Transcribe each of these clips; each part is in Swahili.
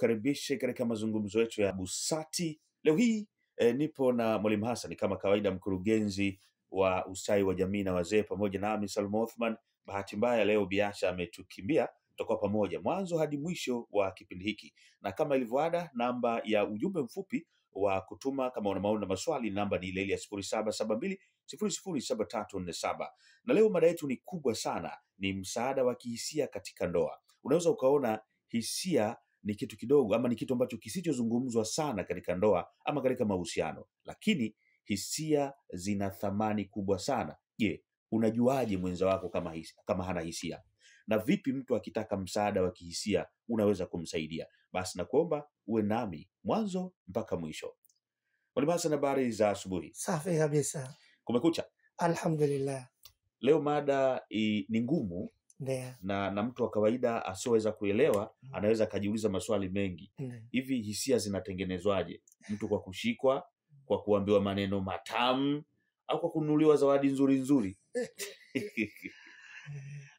nikukaribishe katika mazungumzo yetu ya Busati. Leo hii nipo na Mwalimu Hassan kama kawaida, mkurugenzi wa ustawi wa jamii na wazee, pamoja nami Salma Othman. Bahati mbaya leo Biasha ametukimbia, tutakuwa pamoja mwanzo hadi mwisho wa kipindi hiki, na kama ilivyoada, namba ya ujumbe mfupi wa kutuma kama una maoni na maswali, namba ni ile ya 0772007347. Na leo mada yetu ni kubwa sana, ni msaada wa kihisia katika ndoa. Unaweza ukaona hisia ni kitu kidogo ama ni kitu ambacho kisichozungumzwa sana katika ndoa ama katika mahusiano, lakini hisia zina thamani kubwa sana. Je, unajuaje mwenza wako kama hana hisia? Na vipi mtu akitaka msaada wa kihisia unaweza kumsaidia? Basi nakuomba uwe nami mwanzo mpaka mwisho. Mwalimu Hassan, habari za asubuhi? Safi kabisa. Kumekucha? Alhamdulillah. Leo mada ni ngumu. Ndio. Na mtu wa kawaida asioweza kuelewa anaweza akajiuliza maswali mengi. Hivi hisia zinatengenezwaje? Mtu kwa kushikwa, kwa kuambiwa maneno matamu, au kwa kununuliwa zawadi nzuri nzuri?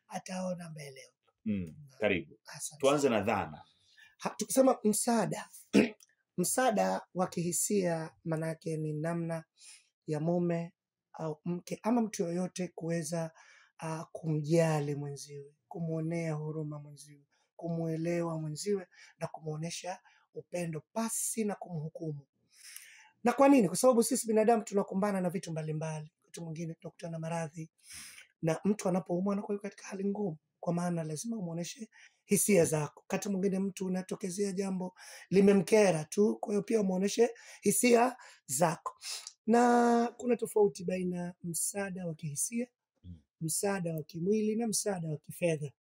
Ataona mbele. Karibu. Tuanze na dhana. Tukisema msaada msaada wa kihisia, manake ni namna ya mume au mke ama mtu yoyote kuweza kumjali mwenziwe, kumuonea huruma mwenziwe, kumuelewa mwenziwe na kumuonesha upendo pasi na kumhukumu. Na kwa nini? Kwa sababu sisi binadamu tunakumbana na vitu mbalimbali. Wakati mwingine tunakutana na maradhi, na mtu anapoumwa anakuwa katika hali ngumu, kwa maana lazima umuoneshe hisia zako. Wakati mwingine mtu unatokezea jambo limemkera tu, kwa hiyo pia umuoneshe hisia zako. Na kuna tofauti baina msaada wa kihisia, msaada wa kimwili na msaada wa kifedha.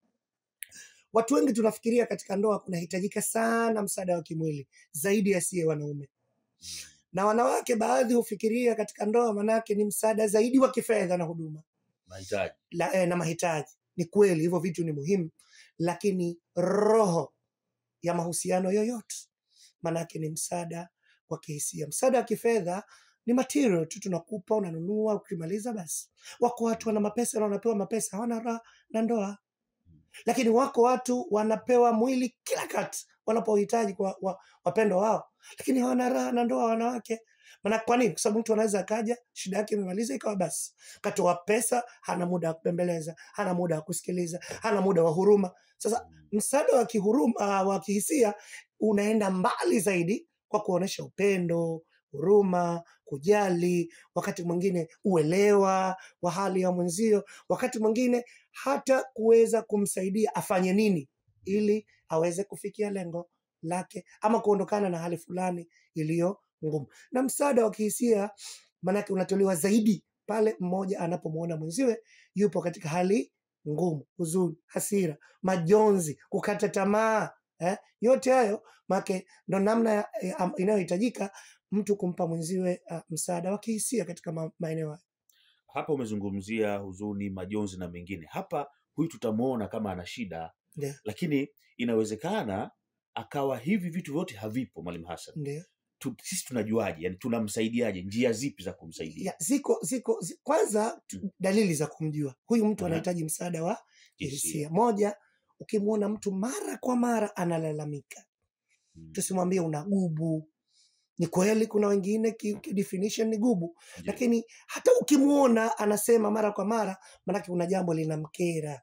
Watu wengi tunafikiria katika ndoa kunahitajika sana msaada wa kimwili zaidi ya sie wanaume. Na wanawake baadhi hufikiria katika ndoa manake ni msaada zaidi wa kifedha na huduma. Mahitaji. Na mahitaji. Ni kweli hivyo vitu ni muhimu, lakini roho ya mahusiano yoyote manake ni msaada wa kihisia. Msaada wa kifedha ni material tu, tunakupa, unanunua, ukimaliza basi. Wako watu wana mapesa na wanapewa mapesa, hawana raha na ndoa. Lakini wako watu wanapewa mwili kila kati wanapohitaji kwa wapendo wao, lakini hawana raha na ndoa wanawake. Maana kwa nini? Kwa sababu mtu anaweza akaja, shida yake imemaliza ikawa basi. Katoa pesa, hana muda wa kubembeleza, hana muda wa kusikiliza, hana muda wa huruma. Sasa msaada wa kihuruma wa kihisia unaenda mbali zaidi kwa kuonesha upendo, huruma, kujali, wakati mwingine uelewa wa hali ya mwenzio, wakati mwingine hata kuweza kumsaidia afanye nini ili aweze kufikia lengo lake ama kuondokana na hali fulani iliyo ngumu. Na msaada wa kihisia manake unatolewa zaidi pale mmoja anapomuona mwenziwe yupo katika hali ngumu, huzuni, hasira, majonzi, kukata tamaa. Yote hayo make ndo namna inayohitajika mtu kumpa mwenziwe msaada wa kihisia katika maeneo hayo. Hapa umezungumzia huzuni, majonzi na mengine. Hapa huyu tutamuona kama ana shida, lakini inawezekana akawa hivi vitu vyote havipo. Mwalimu Hassan, sisi tunajuaje? Yani tunamsaidiaje? Njia zipi za kumsaidia? Ziko kwanza dalili za kumjua huyu mtu anahitaji msaada wa kihisia. Moja, ukimuona mtu mara kwa mara analalamika, tusimwambie unagubu. Ni kweli kuna wengine definition ni gubu, lakini hata ukimuona anasema mara kwa mara, manake kuna jambo linamkera,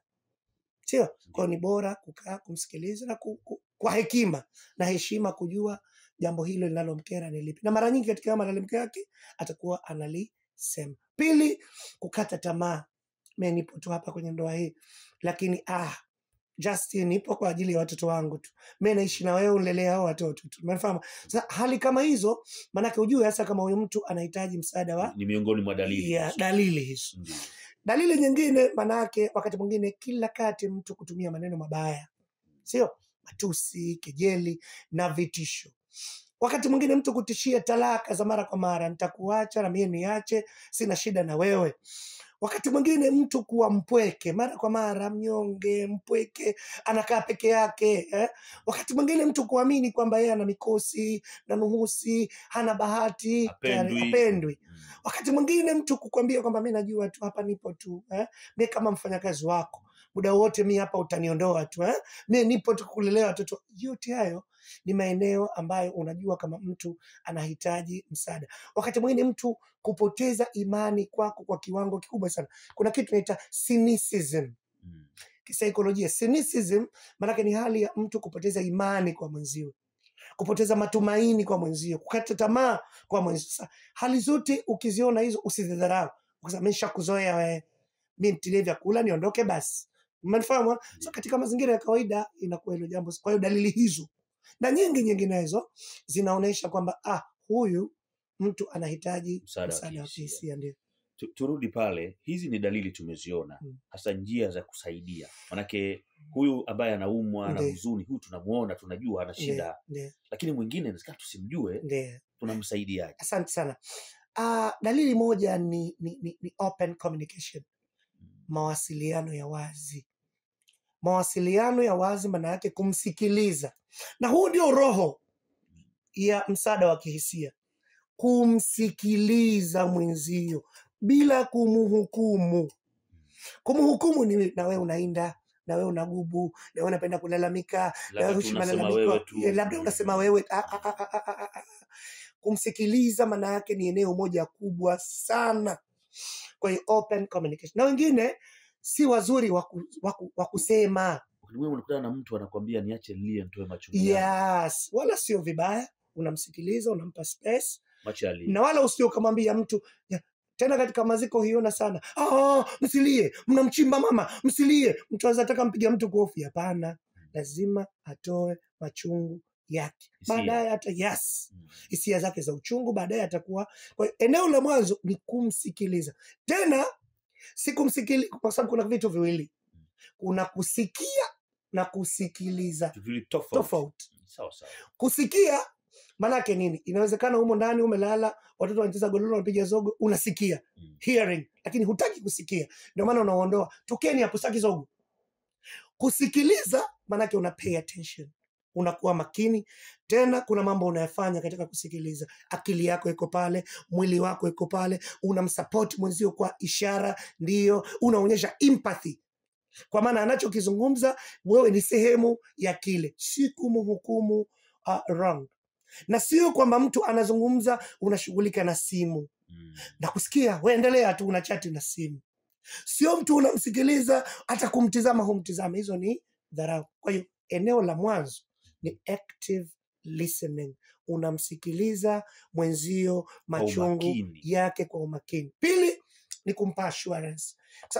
sio? Kwa ni bora kukaa kumsikiliza na kwa hekima na heshima kujua jambo hilo linalomkera ni lipi, na mara nyingi katika malalamiko yake atakuwa analisema. Pili, kukata tamaa. Mimi nipo tu hapa kwenye ndoa hii, lakini Justin nipo kwa ajili ya watoto wangu tu. Mimi naishi na wewe unilelea hao watoto tu. Umefahamu? Sasa hali kama hizo manake ujue hasa kama huyo mtu anahitaji msaada wa ni miongoni mwa dalili. Dalili hizo. Dalili nyingine manake wakati mwingine kila kati mtu kutumia maneno mabaya. Sio? Matusi, kejeli na vitisho. Wakati mwingine mtu kutishia talaka za mara kwa mara, nitakuacha na mimi niache, sina shida na wewe. Wakati mwingine mtu kuwa mpweke mara kwa mara, mnyonge, mpweke, anakaa peke yake. Wakati mwingine mtu kuamini kwamba yeye ana mikosi na nuhusi, hana bahati, hapendwi. Wakati mwingine mtu kukwambia kwamba mimi najua tu hapa nipo tu, mimi kama mfanyakazi wako. muda wote mi hapa utaniondoa tu mi nipo tu kulelea watoto. Yote hayo ni maeneo ambayo unajua kama mtu anahitaji msaada. Wakati mwingine mtu kupoteza imani kwako kwa kiwango kikubwa sana. Kuna kitu inaita cynicism kisaikolojia. Cynicism maanake ni hali ya mtu kupoteza imani kwa mwenzio, kupoteza matumaini kwa mwenzio, kukata tamaa kwa mwenzio. Sasa hali zote ukiziona hizo usizidharau, ukasema mimi nishakuzoea wewe, mimi nitilie vyakula niondoke basi. Umefahamu? So katika mazingira ya kawaida inakuwa hilo jambo. Kwa hiyo dalili hizo na nyingi nyinginezo zinaonesha kwamba huyu mtu anahitaji msaada wa kihisia. Ndio turudi pale, hizi ni dalili tumeziona, hasa njia za kusaidia. Manake huyu ambaye anaumwa na huzuni, huyu tunamuona, tunajua ana shida, lakini mwingine inawezekana tusimjue, tunamsaidiaje? Asante sana. Dalili moja ni open communication, mawasiliano ya wazi. Mawasiliano ya wazi maana yake kumsikiliza, na huu ndio roho ya msaada wa kihisia, kumsikiliza mwenzio bila kumhukumu. Kumhukumu ni na wewe unainda, na wewe unagubu, na wewe unapenda kulalamika, na wewe unalalamika, labda unasema wewe. Kumsikiliza maana yake ni eneo moja kubwa sana. Kwa hiyo open communication. Na wengine si wazuri wa kusema. Wewe unakutana na mtu anakuambia niache nilie nitoe machungu. Yes, wala sio vibaya, unamsikiliza, unampa space. Machali. Na wala usio kumwambia mtu tena katika maziko hiona sana. Msilie, mnamchimba mama, msilie. Mtu anataka mpiga mtu kofi, hapana. Lazima atoe machungu yake. Baadaye hata hisia zake za uchungu baadaye atakuwa. Kwa hiyo eneo la mwanzo ni kumsikiliza. Tena si kumsikiliza kwa sababu kuna vitu viwili. Kuna kusikia na kusikiliza. Tofauti. Sawa. Kusikia maana yake nini? Inawezekana humo ndani umelala, watoto wanacheza gololo, wanapiga zogo, unasikia. Hearing, lakini hutaki kusikia. Ndio maana unaondoa. Tokeni hapo, sitaki zogo. Kusikiliza maana yake una pay attention. Unakuwa makini. Tena kuna mambo unayofanya katika kusikiliza. Akili yako iko pale, mwili wako iko pale, unamsupport mwenzio kwa ishara, ndio unaonyesha empathy. Kwa maana anachokizungumza wewe ni sehemu ya kile, si kumhukumu wrong. Na sio kwamba mtu anazungumza unashughulika na simu na kusikia wewe endelea tu unachati na simu. Sio mtu unamsikiliza hata kumtizama humtizame, hizo ni dharau. Kwa hiyo eneo la mwanzo ni active listening, unamsikiliza mwenzio machungu yake kwa umakini. Pili ni kumpa assurance.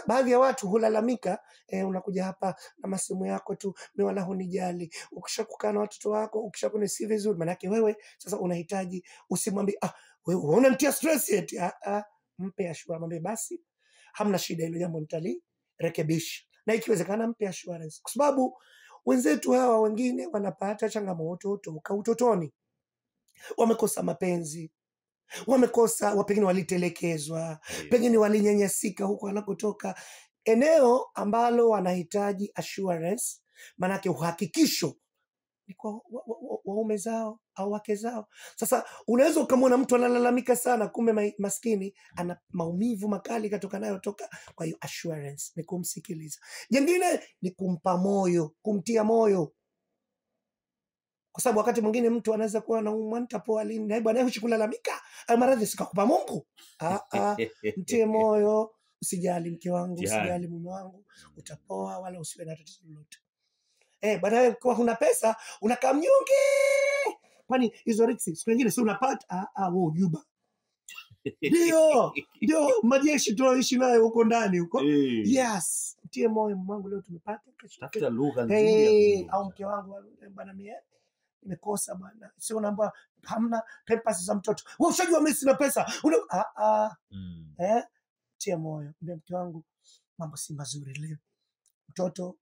Baadhi ya watu hulalamika, unakuja hapa na masimu yako tu, mimi wala hunijali. Ukishakukaa na watoto wako, ukishakunisi vizuri, maana yake wewe sasa unahitaji, usimwambie wewe unanitia stress eti. Mpe assurance, mwambie basi hamna shida, hilo jambo nitalirekebisha. Na ikiwezekana mpe assurance, kwa sababu wenzetu hawa wengine wanapata changamoto toka utotoni. Wamekosa mapenzi, wamekosa, pengine walitelekezwa, pengine walinyanyasika huko wanakotoka. Eneo ambalo wanahitaji assurance, manake uhakikisho ni kwa waume zao au wake zao. Sasa unaweza ukamwona mtu analalamika sana, kumbe maskini ana maumivu makali katoka nayo toka. Kwa hiyo assurance ni kumsikiliza. Jingine ni kumpa moyo, kumtia moyo. Kwa sababu wakati mwingine mtu anaweza kuwa na mwantapoa lini na bwana hushi kulalamika, maradhi sikakupa Mungu. Mtie moyo, usijali mke wangu, usijali mume wangu, utapoa wala usiwe na tatizo lolote. Baadaye kwa huna pesa unakaa mnyonge. Kwani hizo riksi siku nyingine si unapata wewe ujuba. Ndio majeshi tunaoishi nayo huko ndani huko. Yes, mtie moyo mwanangu, leo tumepata, tafuta lugha nzuri. Au mke wangu bwana mimi nimekosa bwana. Sio unaomba hamna pampers za mtoto. Wewe ushajua mimi sina pesa. Tia moyo. Mke wangu mambo si mazuri leo. Mtoto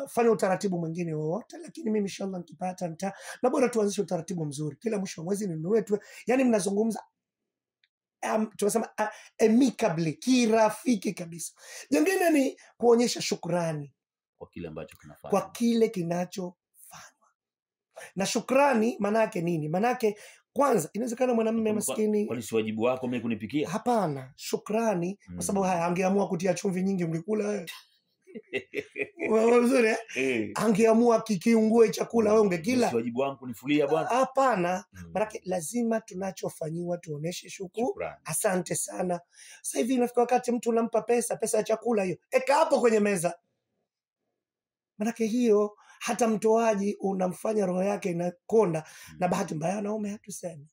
fanya utaratibu mwingine wowote, lakini mimi inshallah nikipata na bora tuanzishe utaratibu mzuri. Kila mwisho wa mwezi ninunue tu. Yaani mnazungumza tunasema amicably, kirafiki kabisa. Jingine ni kuonyesha shukrani kwa kile ambacho kinafanywa. Kwa kile kinachofanywa. Na shukrani maana yake nini? Maana yake kwanza inawezekana mwanamume maskini, kwani si wajibu wako mimi kunipikia? Hapana, shukrani kwa sababu angeamua kutia chumvi nyingi ungekula wewe. Wewe mzuri eh? Angeamua kikiungue chakula wewe ungekila. Si wajibu wangu kunifulia bwana. Hapana. Maana lazima tunachofanyiwa tuoneshe Shukrani. Asante sana. Sasa hivi inafika wakati mtu unampa pesa ya chakula hiyo. Eka hapo kwenye meza. Maana hiyo hata mtoaji unamfanya roho yake inakonda. Na bahati mbaya wanaume hatusemi.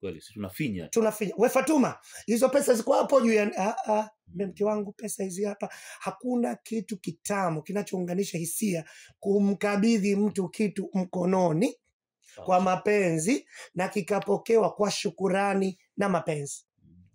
Kweli, si tunafinya. Wewe Fatuma, hizo pesa ziko hapo juu ya mke wangu, pesa hizi hapa. Hakuna kitu kitamu kinachounganisha hisia kumkabidhi mtu kitu mkononi kwa mapenzi na kikapokewa kwa shukurani na mapenzi.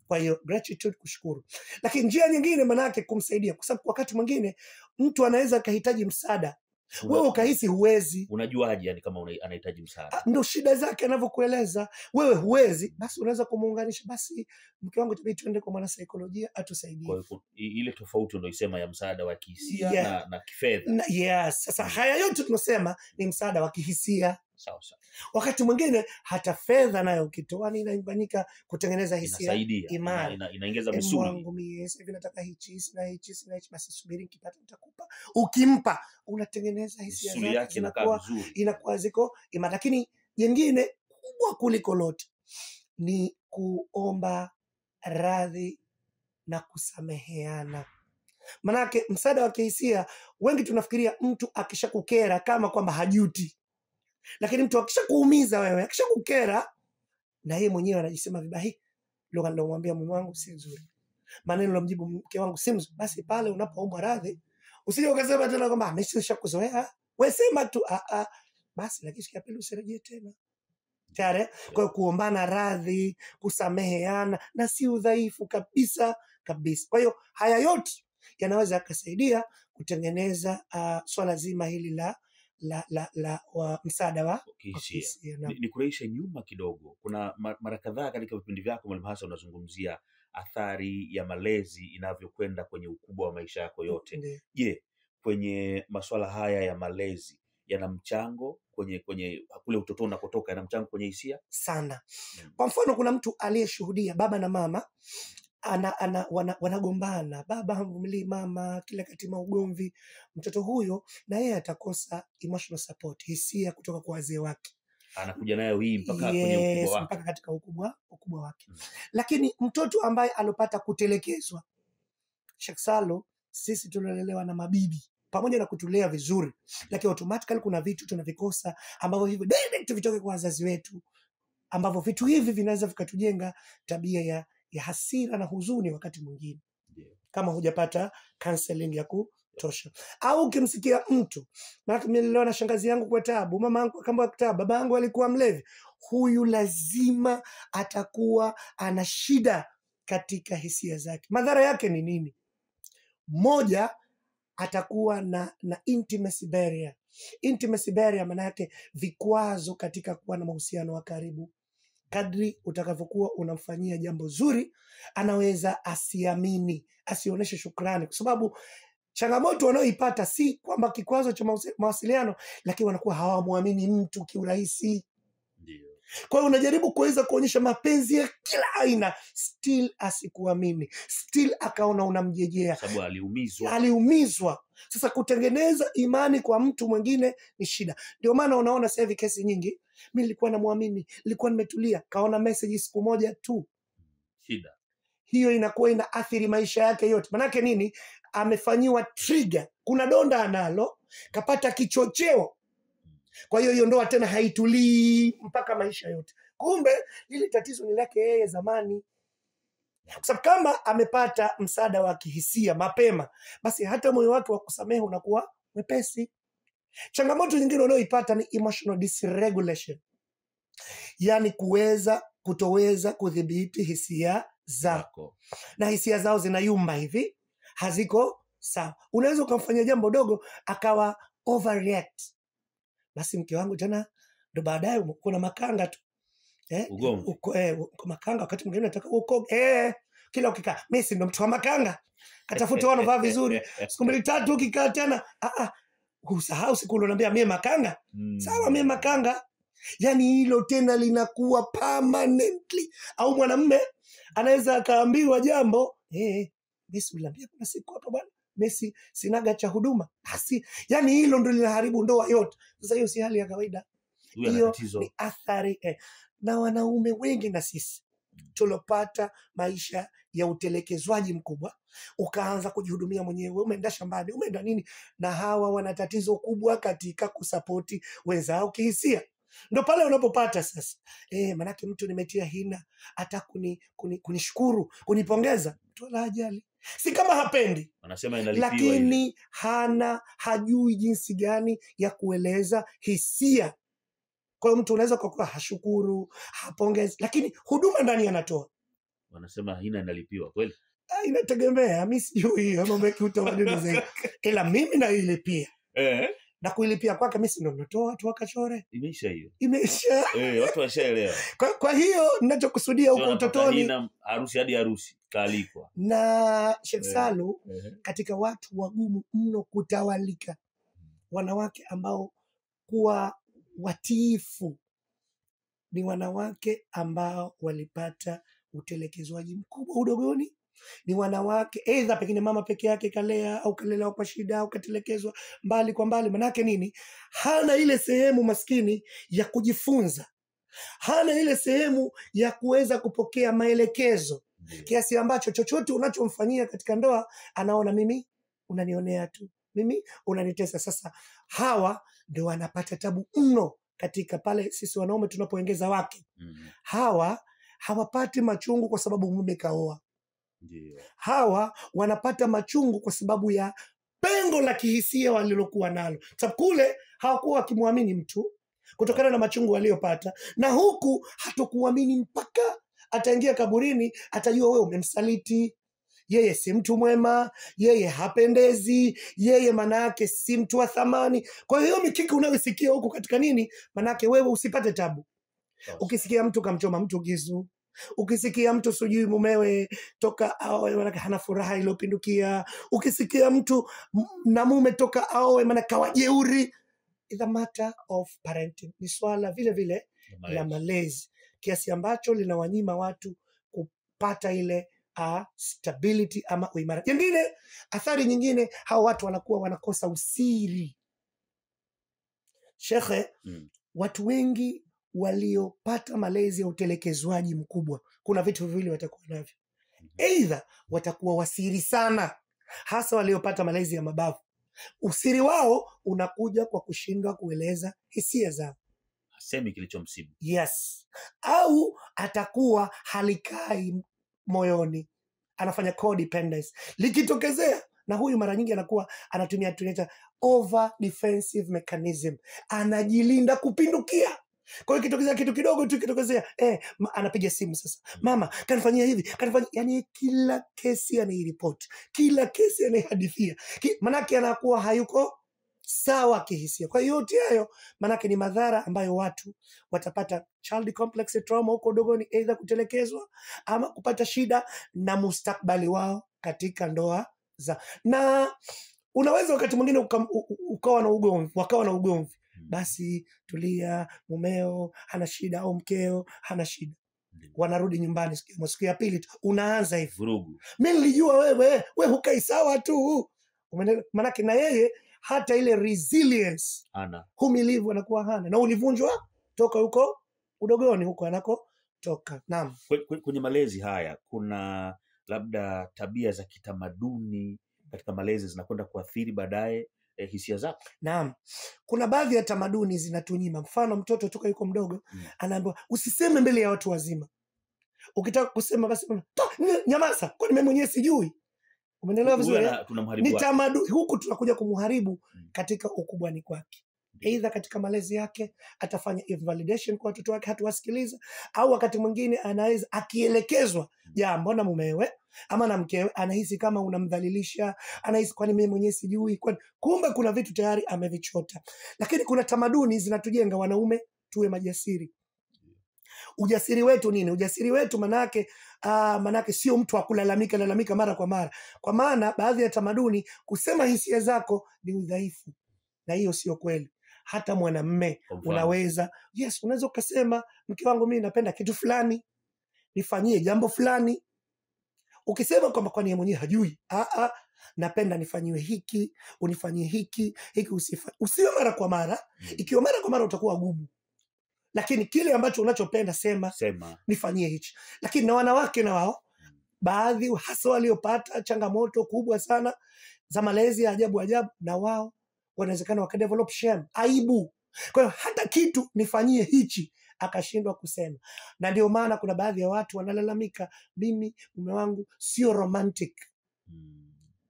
Kwa hiyo gratitude, kushukuru. Lakini njia nyingine manake kumsaidia, kwa sababu wakati mwingine mtu anaweza kahitaji msaada. Wewe ukahisi huwezi. Unajuaje yani kama anahitaji msaada? Ndio shida zake anavyokueleza. Wewe huwezi, basi unaweza kumuunganisha, basi mke wangu tabii tuende kwa mwana saikolojia atusaidie. Kwa hiyo ile tofauti ndio isema ya msaada wa kihisia na kifedha. Yes, sasa haya yote tunasema ni msaada wa kihisia. Sawa. Wakati mwingine hata fedha nayo ukitoa inaunganika kutengeneza hisia, imani. Inaongeza misuli. Mungu mimi hivi nataka hichi na hichi, basi subiri nikipata nitakupa. Ukimpa unatengeneza hisia zake inakuwa ziko imani. Lakini jingine kubwa kuliko lote ni kuomba radhi na kusameheana. Manake msaada wa kihisia, wengi tunafikiria mtu akishakukera kama kwamba hajuti. Lakini mtu akishakuumiza wewe, akishakukera, na yeye mwenyewe anajisema vibaya, lugha nilomwambia mume wangu si nzuri, maneno nilomjibu mke wangu si nzuri. Basi pale unapoomba radhi, usije ukasema tena kwamba nimeshakuzoea. Wewe sema tu basi, lakini sikia pili usirejee tena. Tayari. Kwa hiyo kuombana radhi, kusameheana na si udhaifu kabisa. Kwa hiyo haya yote yanaweza yakasaidia kutengeneza swala zima hili la msaada wa kihisia. Nikurejeshe nyuma kidogo. Kuna mara kadhaa katika vipindi vyako Mwalimu Hassan unazungumzia athari ya malezi inavyokwenda kwenye ukubwa wa maisha yako yote. Je, kwenye masuala haya ya malezi yana mchango kwenye kule utotoni unakotoka, yana mchango kwenye hisia sana? Kwa mfano kuna mtu aliyeshuhudia baba na mama wanagombana, baba hamvumilii mama, kila katima ugomvi. Mtoto huyo na yeye atakosa emotional support, hisia kutoka kwa wazee wake. Anakuja nayo hii mpaka kwenye ukubwa wake, mpaka katika ukubwa wake. Lakini mtoto ambaye alopata kutelekezwa, Sheikh Salo, sisi tulilelewa na mabibi pamoja na kutulea vizuri, lakini automatically kuna vitu tunavikosa ambavyo hivyo direct vitoke kwa wazazi wetu, ambavyo vitu hivi vinaweza vikatujenga tabia ya hasira na huzuni wakati mwingine. Kama hujapata counseling ya kutosha. Au ukimsikia mtu, maana mimi nililelewa na shangazi yangu kwa taabu, mama yangu akamwa kitabu, baba yangu alikuwa mlevi, huyu lazima atakuwa ana shida katika hisia zake. Madhara yake ni nini? Moja, atakuwa na intimacy barrier. Intimacy barrier maana yake vikwazo katika kuwa na mahusiano wa karibu. Kadri utakavyokuwa unamfanyia jambo zuri, anaweza asiamini, asionyeshe shukrani, kwa sababu changamoto wanaoipata si kwamba kikwazo cha mawasiliano, lakini wanakuwa hawamuamini mtu kiurahisi. Kwa hiyo unajaribu kuweza kuonyesha mapenzi ya kila aina, still asikuamini, still akaona unamjejea, sababu aliumizwa. Sasa kutengeneza imani kwa mtu mwingine ni shida. Ndio maana unaona sasa hivi kesi nyingi, mimi nilikuwa namuamini, nilikuwa nimetulia, kaona message siku moja tu, shida hiyo inakuwa inaathiri maisha yake yote. Manake nini? Amefanyiwa trigger, kuna donda analo, kapata kichocheo. Kwa hiyo ndoa tena haitulii mpaka maisha yote. Kumbe lile tatizo ni lake yeye zamani. Kwa sababu kama amepata msaada wa kihisia mapema, basi hata moyo wake wa kusamehe unakuwa mwepesi. Changamoto nyingine unayoipata ni emotional dysregulation. Yaani kutoweza kudhibiti hisia zako. Na hisia zao zinayumba hivi, haziko sawa. Unaweza ukamfanyia jambo dogo akawa overreact. Basi mke wangu tena ndo baadaye kuna makanga tu. Makanga wakati mwingine nataka uko kila ukikaa mimi ndo mtu wa makanga. Katafuta wanavaa vizuri. Siku mbili tatu ukikaa tena usahau siku unaniambia mimi makanga. Sawa mimi makanga. Yaani hilo tena linakuwa permanently. Au mwanamume anaweza akaambiwa jambo, mimi sikuambia kuna siku hapa bwana Messi sinaga cha huduma. Basi yani hilo ndio linaharibu ndoa yote. Sasa hiyo si hali ya kawaida. Huyu ana Hiyo tatizo. ni athari na wanaume wengi na sisi tulopata maisha ya utelekezwaji mkubwa, ukaanza kujihudumia mwenyewe, umeenda shambani, umeenda nini, na hawa wana tatizo kubwa katika kusapoti wenzao kihisia. Ndo pale unapopata sasa manake mtu nimetia hina hata kunishukuru, kunipongeza, mtu wala hajali, si kama hapendi, Anasema inalipiwa ile. lakini hajui jinsi gani ya kueleza hisia. Kwa hiyo mtu unaweza kwa kuwa hashukuru, hapongezi, lakini huduma ndani anatoa. Wanasema hina inalipiwa kweli? Inategemea, mimi sijui hiyo mambo ya kiutamaduni zaidi. Ila mimi nailipia. Na kuilipia kwake mimi ndio natoa watu wakachore. Imeisha hiyo. Imeisha. Watu washaelewa. Kwa hiyo ninachokusudia huko utotoni, hina harusi hadi harusi kaalikwa. Na Sheikh Salu katika watu wagumu mno kutawalika, wanawake ambao kuwa watiifu ni wanawake ambao walipata utelekezwaji mkubwa udogoni. Ni wanawake aidha pengine mama peke yake kalea au kalelewa kwa shida au katelekezwa mbali kwa mbali. Manake nini? Hana ile sehemu maskini ya kujifunza, hana ile sehemu ya kuweza kupokea maelekezo, kiasi ambacho chochote unachomfanyia katika ndoa anaona mimi unanionea tu, mimi unanitesa. Sasa hawa ndio wanapata tabu mno katika pale sisi wanaume tunapoongeza wake. Hawa hawapati machungu kwa sababu mume kaoa. Hawa wanapata machungu kwa sababu ya pengo la kihisia walilokuwa nalo. Sababu kule hawakuwa wakimwamini mtu kutokana na machungu waliopata, na huku hatokuamini mpaka ataingia kaburini, atajua wewe umemsaliti, yeye si mtu mwema, yeye hapendezi, yeye manake si mtu wa thamani. Kwa hiyo mikiki unayosikia huko katika nini, manake wewe usipate tabu. Ukisikia mtu kamchoma mtu kisu, ukisikia mtu sijui mumewe toka aoe manake hana furaha iliyopindukia, ukisikia mtu na mume toka aoe manake kawajeuri, is a matter of parenting. Ni swala vile vile la malezi, kiasi ambacho linawanyima watu kupata ile stability ama uimara. Nyingine, athari nyingine, hao watu wanakuwa wanakosa usiri. Shekhe, watu wengi waliopata malezi ya utelekezwaji mkubwa, kuna vitu viwili watakuwa navyo. Aidha watakuwa wasiri sana, hasa waliopata malezi ya mabavu. Usiri wao unakuja kwa kushindwa kueleza hisia zao, hasemi kilichomsibu. Yes. Au atakuwa halikai moyoni, anafanya codependence. Likitokezea, na huyu mara nyingi anakuwa anatumia tunaita over defensive mechanism, anajilinda kupindukia. Kwa hiyo kitokezea kitu kidogo tu, kitokezea anapiga simu sasa, mama kanifanyia hivi, kanifanyia, yani kila kesi anairipoti, kila kesi anaihadithia, manake anakuwa hayuko sawa kihisia. Kwa hiyo yote hayo manake ni madhara ambayo watu watapata child complex trauma huko dogoni, aidha kutelekezwa ama kupata shida na mustakbali wao katika ndoa za. Na unaweza wakati mwingine ukawa na ugomvi, basi tulia, mumeo hana shida au mkeo hana shida, wanarudi nyumbani siku ya pili tu unaanza hivi vurugu, mimi nilijua wewe hukai sawa tu. Manake na yeye hata ile resilience ana humilivu anakuwa hana, na ulivunjwa toka huko udogoni huko anako toka. Naam, kwenye malezi haya kuna labda tabia za kitamaduni katika malezi zinakwenda kuathiri baadaye hisia zako. Naam, kuna baadhi ya tamaduni zinatunyima. Mfano, mtoto toka yuko mdogo anaambiwa usiseme mbele ya watu wazima, ukitaka kusema basi nyamaza, kwani mimi mwenyewe sijui. Umeelewa vizuri? Ni tamaduni, huku tunakuja kumharibu katika ukubwani kwake. Aidha katika malezi yake atafanya invalidation kwa watoto wake, hatuwasikiliza. Au wakati mwingine anaweza akielekezwa jambo na mumewe ama na mkewe, anahisi kama unamdhalilisha, anahisi kwani mimi mwenyewe sijui, kumbe kuna vitu tayari amevichota. Lakini kuna tamaduni zinatujenga wanaume tuwe majasiri. Ujasiri wetu nini? Ujasiri wetu manake sio mtu akulalamika mara kwa mara. Kwa maana baadhi ya tamaduni kusema hisia zako ni udhaifu, na hiyo sio kweli. Hata mwanamume unaweza ukasema, mke wangu mimi napenda kitu fulani, nifanyie jambo fulani. Ukisema kwamba kwani yeye mwenyewe hajui, napenda nifanyiwe hiki, unifanyie hiki usiwe mara kwa mara. Ikiwa mara kwa mara utakuwa gumu, lakini kile ambacho unachopenda sema nifanyie hichi. Lakini na wanawake na wao baadhi, hasa waliopata changamoto kubwa sana za malezi ya ajabu, na wao wanawezekana wakadevelop shame, aibu. Kwa hiyo hata kitu nifanyie hichi akashindwa kusema. Na ndio maana kuna baadhi ya watu wanalalamika, mimi mume wangu sio romantic.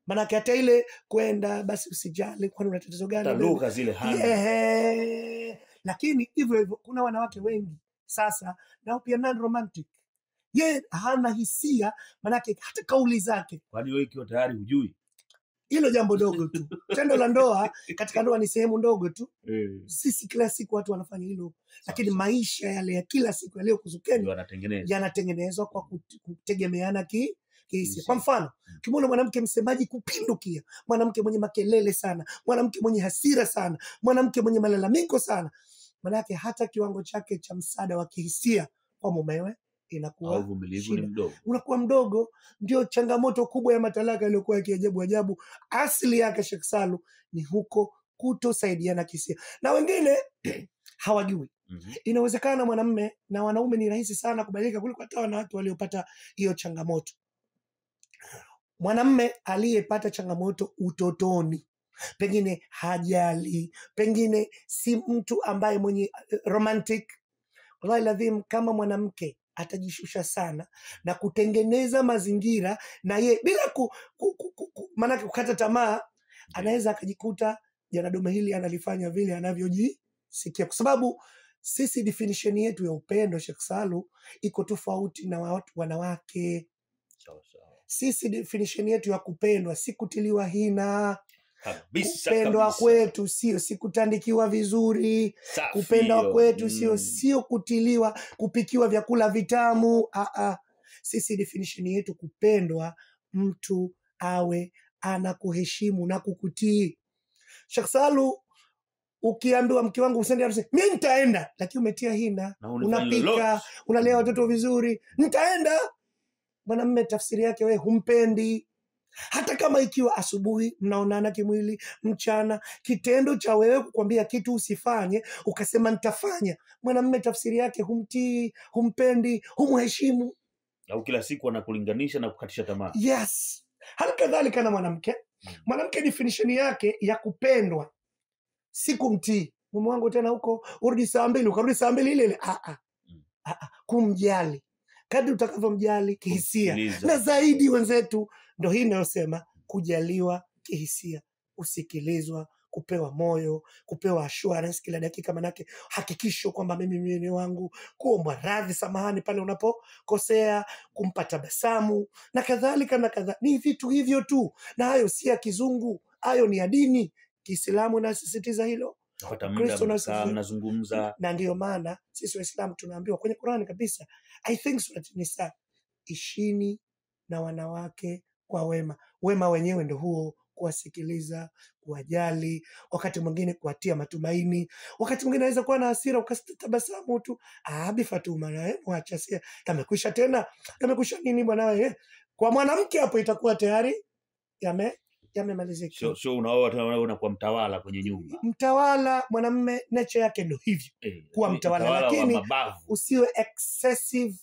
Manake hata ile kwenda basi usijali, kwani una tatizo gani, lugha zile hana. Lakini hivyo hivyo kuna wanawake wengi sasa nao pia non romantic. Ye hana hisia, manake hata kauli zake. Kwani wewe ikiwa tayari hujui? Hilo jambo dogo tu. Tendo la ndoa katika ndoa ni sehemu ndogo tu. Sisi kila siku watu wanafanya hilo. Lakini maisha yale ya kila siku yaliyokuzukeni yanatengenezwa kwa kutegemeana kihisia. Kwa mfano, kimwona mwanamke msemaji kupindukia, mwanamke mwenye makelele sana, mwanamke mwenye hasira sana, mwanamke mwenye malalamiko sana, manake hata kiwango chake cha msaada wa kihisia kwa mumewe inakuwa mdogo. Unakuwa mdogo. Ndio changamoto kubwa ya matalaka yaliyokuwa ajabu. Asili yake Sheikh Salu ni huko kutosaidiana kihisia. Na wengine hawajui. Inawezekana mwanamume na wanaume ni rahisi sana kubadilika kuliko hata wanawake waliopata hiyo changamoto. Mwanamume aliyepata changamoto utotoni, pengine hajali, pengine si mtu ambaye mwenye romantic, wallahi ladhim, kama mwanamke atajishusha sana na kutengeneza mazingira na ye bila maana kukata tamaa, anaweza akajikuta jana dume hili analifanya vile anavyojisikia. Kwa sababu sisi definition yetu ya upendo Sheikh Salu iko tofauti na watu wanawake. Sisi definition yetu ya kupendwa si kutiliwa hina. Kupendwa kwetu sio kutandikiwa vizuri. Kupendwa kwetu sio kutiliwa, kupikiwa vyakula vitamu. Sisi definition yetu kupendwa, mtu awe anakuheshimu na kukutii. Sheikh Salu, ukiambiwa mke wangu usende harusi, mimi nitaenda, lakini umetia hina, unapika, unalea watoto vizuri, nitaenda. Mwanamume tafsiri yake wewe humpendi. Hata kama ikiwa asubuhi mnaonana kimwili, mchana, kitendo cha wewe kukwambia kitu usifanye ukasema nitafanya, mwanamume tafsiri yake humtii, humpendi, humheshimu. Au kila siku anakulinganisha na kukatisha tamaa. Yes. Hali kadhalika na mwanamke. Mwanamke definition yake ya kupendwa si kumtii. Mume wangu tena huko urudi saa 2 ukarudi saa 2 ile. Kumjali. Kadri utakavyomjali kihisia. Na zaidi wenzetu ndio hii ninayosema kujaliwa kihisia, usikilizwa, kupewa moyo, kupewa assurance kila dakika, manake hakikisho kwamba mimi ni wangu, kuomba radhi, samahani pale unapokosea, kumpa tabasamu na kadhalika na kadhalika. Ni vitu hivyo tu, na hayo si ya kizungu, hayo ni ya dini. Kiislamu nasisitiza hilo. Mnazungumza. Na ndio maana sisi Waislamu tunaambiwa kwenye Qur'ani kabisa, I think Surah Nisa, ishini na wanawake kwa wema. Wema wenyewe ndio huo, kuwasikiliza, kuwajali, wakati mwingine kuwatia matumaini, wakati mwingine anaweza kuwa na hasira ukatabasamu tu, Bi Fatuma na mwacha sia, yamekwisha tena, yamekwisha nini bwana wewe. Kwa mwanamke hapo itakuwa tayari yamemalizika. Sio unaona kwa mtawala kwenye nyumba. Mtawala mwanamume nature yake ndio hivyo. Kuwa mtawala, lakini usiwe excessive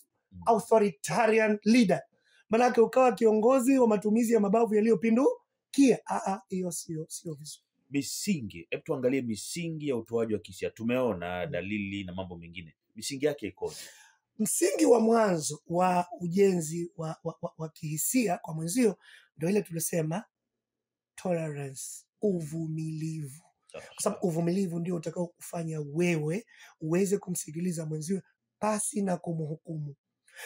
authoritarian leader. Manake ukawa kiongozi wa matumizi ya mabavu yaliyopindukia. Hiyo sio vizuri. Misingi, hebu tuangalie misingi ya utoaji wa kihisia. Tumeona dalili na mambo mengine. Misingi yake ikoje? Msingi wa mwanzo wa ujenzi wa kihisia kwa mwenzio ndio ile tulisema tolerance, uvumilivu. Kwa sababu uvumilivu ndio utakao kufanya wewe uweze kumsikiliza mwenzio pasi na kumhukumu.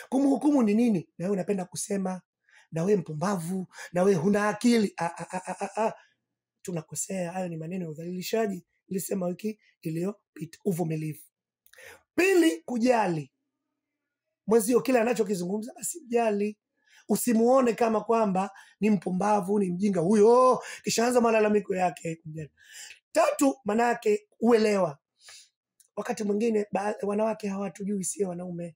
Kumhukumu ni nini? Na wewe unapenda kusema, na wewe mpumbavu, na wewe huna akili. Tunakosea. Hayo ni maneno ya udhalilishaji. Nilisema wiki iliyopita. Uvumilivu. Pili, kujali mwenzio, kile anachokizungumza basi mjali. Usimuone kama kwamba ni mpumbavu, ni mjinga huyo, kisha anza malalamiko yake. Tatu, manake uelewa. Wakati mwingine wanawake hawatujui sio wanaume.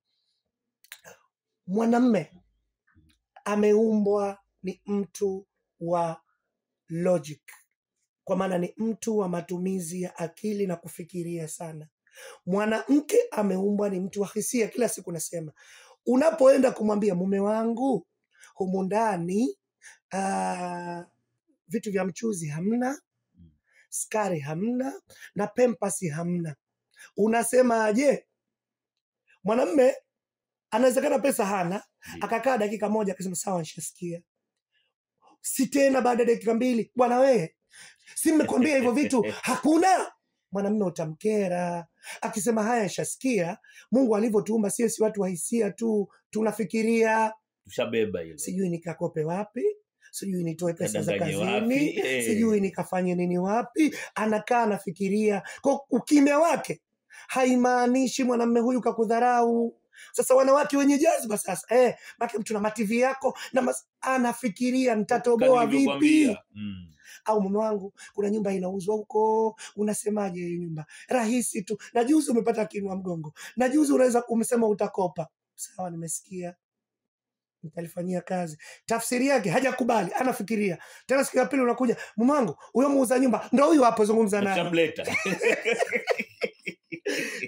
Mwanamume ameumbwa ni mtu wa logic, kwa maana ni mtu wa matumizi ya akili na kufikiria sana. Mwanamke ameumbwa ni mtu wa hisia. Kila siku nasema, unapoenda kumwambia mume wangu, humu ndani vitu vya mchuzi hamna, skari hamna, na pempasi hamna, unasema aje? Mwanamme anawezekana pesa hana, akakaa dakika moja akasema sawa, nishasikia. Si tena baada ya dakika 2, bwana wewe, si nimekwambia hivyo vitu hakuna. Mwanamume utamkera akisema haya, nishasikia. Mungu alivyotuumba sisi watu wa hisia tu, tunafikiria. Tushabeba hilo. Sijui nikakope wapi, sijui nitoe pesa za kazini, sijui nikafanye nini wapi. Anakaa anafikiria. Kwa ukimya wake haimaanishi mwanamume huyu kakudharau. Sasa wanawake wenye jazba sasa, maki mtu na mativi yako na anafikiria nitatoboa vipi? Au mume wangu, kuna nyumba inauzwa huko, unasemaje hiyo nyumba? Rahisi tu. Na juzi umepata kinua mgongo. Na juzi unaweza umesema utakopa. Sawa, nimesikia. Nitalifanyia kazi. Tafsiri yake hajakubali, anafikiria. Tena siku ya pili unakuja, mume wangu, huyo muuza nyumba ndio huyo hapo, zungumza naye. Chamleta.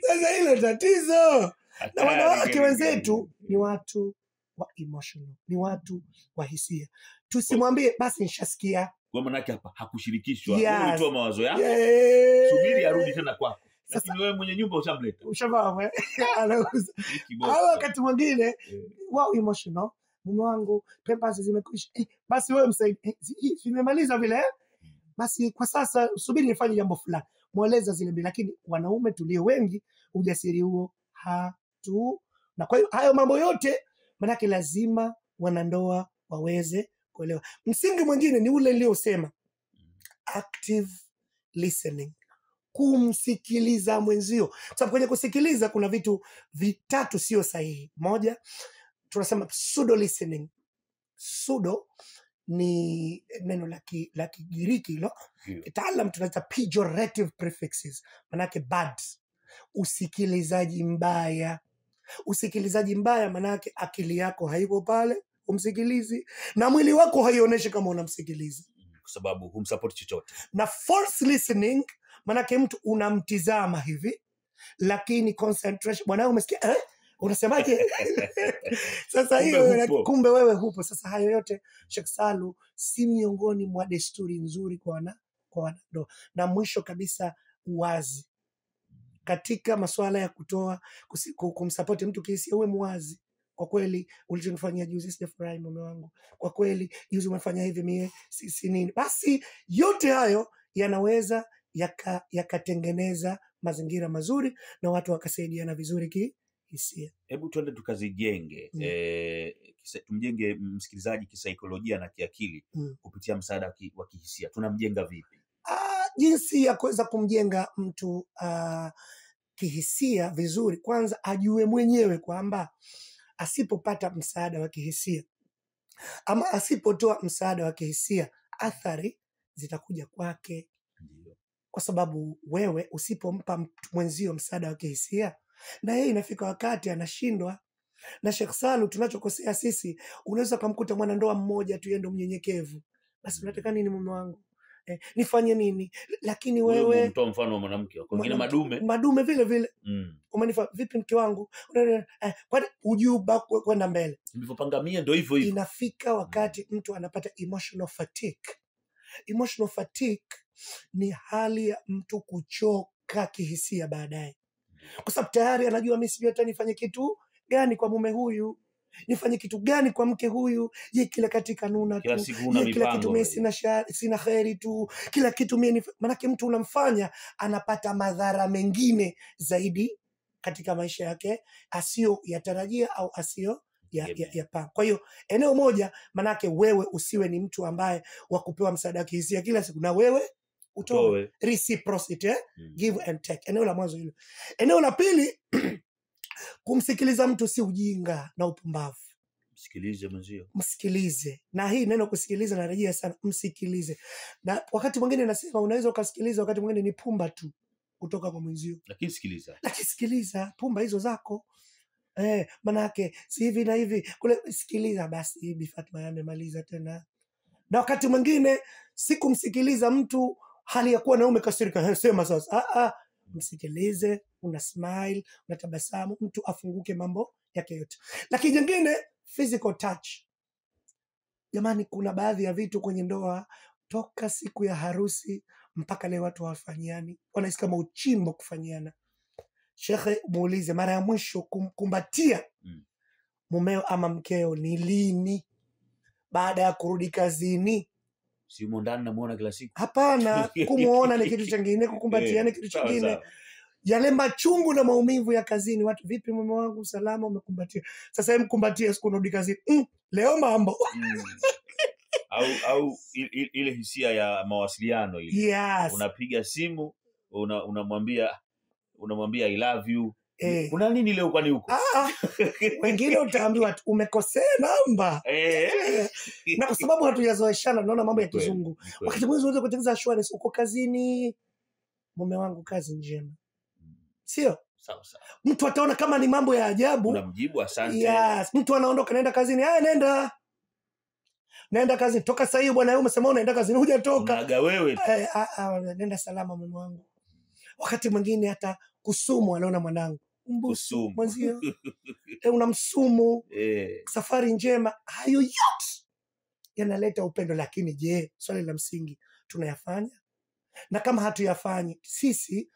Sasa hilo tatizo. Na wanawake wenzetu ni watu wa emotional, ni watu wa hisia. Tusimwambie basi nishasikia. Kwa maana yake hapa hakushirikishwa. Yes. Wewe ulitoa mawazo yako. Subiri arudi tena kwako. Lakini wewe mwenye nyumba ushamleta. Ushafahamu? Anauza. Au wakati mwingine wao emotional, mume wangu pempasi zimekwisha. Basi wewe msaidie. Nimemaliza vile. Basi kwa sasa subiri nifanye jambo fulani. Mueleza zile mbili. Lakini wanaume tulio wengi ujasiri huo hatu. Na kwa hiyo hayo mambo yote manake lazima wanandoa waweze kuelewa. Msingi mwingine ni ule niliosema, active listening, kumsikiliza mwenzio. Sababu kwenye kusikiliza kuna vitu vitatu sio sahihi. Moja, tunasema pseudo listening. Pseudo ni neno la Kigiriki hilo. Kitaalam tunaita pejorative prefixes, manake bad. Usikilizaji mbaya. Usikilizaji mbaya manake akili yako haipo pale, umsikilizi, na mwili wako haionyeshi kama unamsikiliza, kwa sababu humsupport chochote. Na false listening manake mtu unamtizama hivi lakini concentration, bwana umesikia unasemaje? Sasa hiyo kumbe wewe hupo. Sasa hayo yote Sheikh Salu si miongoni mwa desturi nzuri kwa wanandoa. Na mwisho kabisa, uwazi katika masuala ya kutoa, kumsupport mtu kihisia, uwe mwazi. Kwa kweli ulichonifanyia juzi sijafurahi mume wangu. Kwa kweli juzi umefanya hivi mie si nini. Basi yote hayo yanaweza yakatengeneza mazingira mazuri na watu wakasaidiana vizuri kihisia. Hebu tuende tukazijenge. Tumjenge msikilizaji kisaikolojia na kiakili kupitia msaada wa kihisia. Tunamjenga vipi? Jinsi ya kuweza kumjenga mtu kihisia vizuri, kwanza ajue mwenyewe kwamba asipopata msaada wa kihisia ama asipotoa msaada wa kihisia, athari zitakuja kwake. Kwa sababu wewe usipompa mwenzio msaada wa kihisia, na yeye inafika wakati anashindwa. Na Sheikh Salu, tunachokosea sisi, unaweza kumkuta mwanandoa mmoja tu yendo mnyenyekevu, basi unataka nini mume wangu? Nifanye nini? Lakini wewe mtoa mfano wa mwanamke, wengine madume vile vile. Umenifa vipi mke wangu? Kwani ujuba kwenda mbele. Nilipopanga mie ndio hivyo. Inafika wakati mtu anapata emotional fatigue. Emotional fatigue ni hali ya mtu kuchoka kihisia baadaye. Kwa sababu tayari anajua mimi sijui hata nifanye kitu gani kwa mume huyu, nifanye kitu gani kwa mke huyu. Je, kila katika nuna tu, kila kitu mimi sina kheri tu, kila kitu mimi manake mtu unamfanya anapata madhara mengine zaidi katika maisha yake asio yatarajia au asio ya panga. Kwa hiyo eneo moja, manake wewe usiwe ni mtu ambaye wakupewa msaada wa kihisia kila siku, na wewe utoe reciprocity, give and take. Eneo la mwanzo hilo. Eneo la pili kumsikiliza mtu si ujinga na upumbavu. Msikilize mwenzio. Msikilize. Na hii neno kusikiliza narejea sana, msikilize. Na wakati mwingine nasema unaweza ukasikiliza, wakati mwingine ni pumba tu kutoka kwa mwenzio. Lakini sikiliza. Lakini sikiliza pumba hizo zako. Manake si hivi na hivi. Kule sikiliza basi, Bi Fatma amemaliza tena. Na wakati mwingine si kumsikiliza mtu hali ya kuwa na umekasirika, sema sasa. Msikilize, una smile, unatabasamu, mtu afunguke mambo yake yote. Lakini jingine, physical touch. Jamani, kuna baadhi ya vitu kwenye ndoa toka siku ya harusi mpaka leo watu hawafanyiani, wanahisi kama uchimbo kufanyiana. Shekhe, muulize mara ya mwisho kumkumbatia mumeo ama mkeo ni lini? Baada ya kurudi kazini? Si umo ndani namuona kila siku? Hapana, kumuona ni kitu chingine, kukumbatiana kitu chingine. Yale machungu na maumivu ya kazini, watu vipi mume wangu, salama, umekumbatia. Sasa hivi mkumbatia siku unarudi kazini, leo mambo. au ile hisia ya mawasiliano ile. Yes. Unapiga simu, unamwambia I love you. Kuna nini leo kwani huko? Wengine utaambiwa umekosea namba. Na kwa sababu hatujazoeshana, naona mambo ya kizungu. Wakati mwingine unaweza kutengeneza assurance, uko kazini, mume wangu kazi njema. Sio? Sawa. Mtu ataona kama ni mambo ya ajabu. Unamjibu asante. Yes, mtu anaondoka naenda kazini. Naenda kazini. Toka sasa hiyo bwana, wewe umesema unaenda kazini, hujatoka. Unaga wewe. Nenda salama mume wangu. Wakati mwingine hata kusumu, anaona mwanangu. Kusumu. Mwenzio. Unamsumu. Safari njema. Hayo yote yanaleta upendo. Lakini je, swali la msingi, tunayafanya? Na kama hatuyafanyi, sisi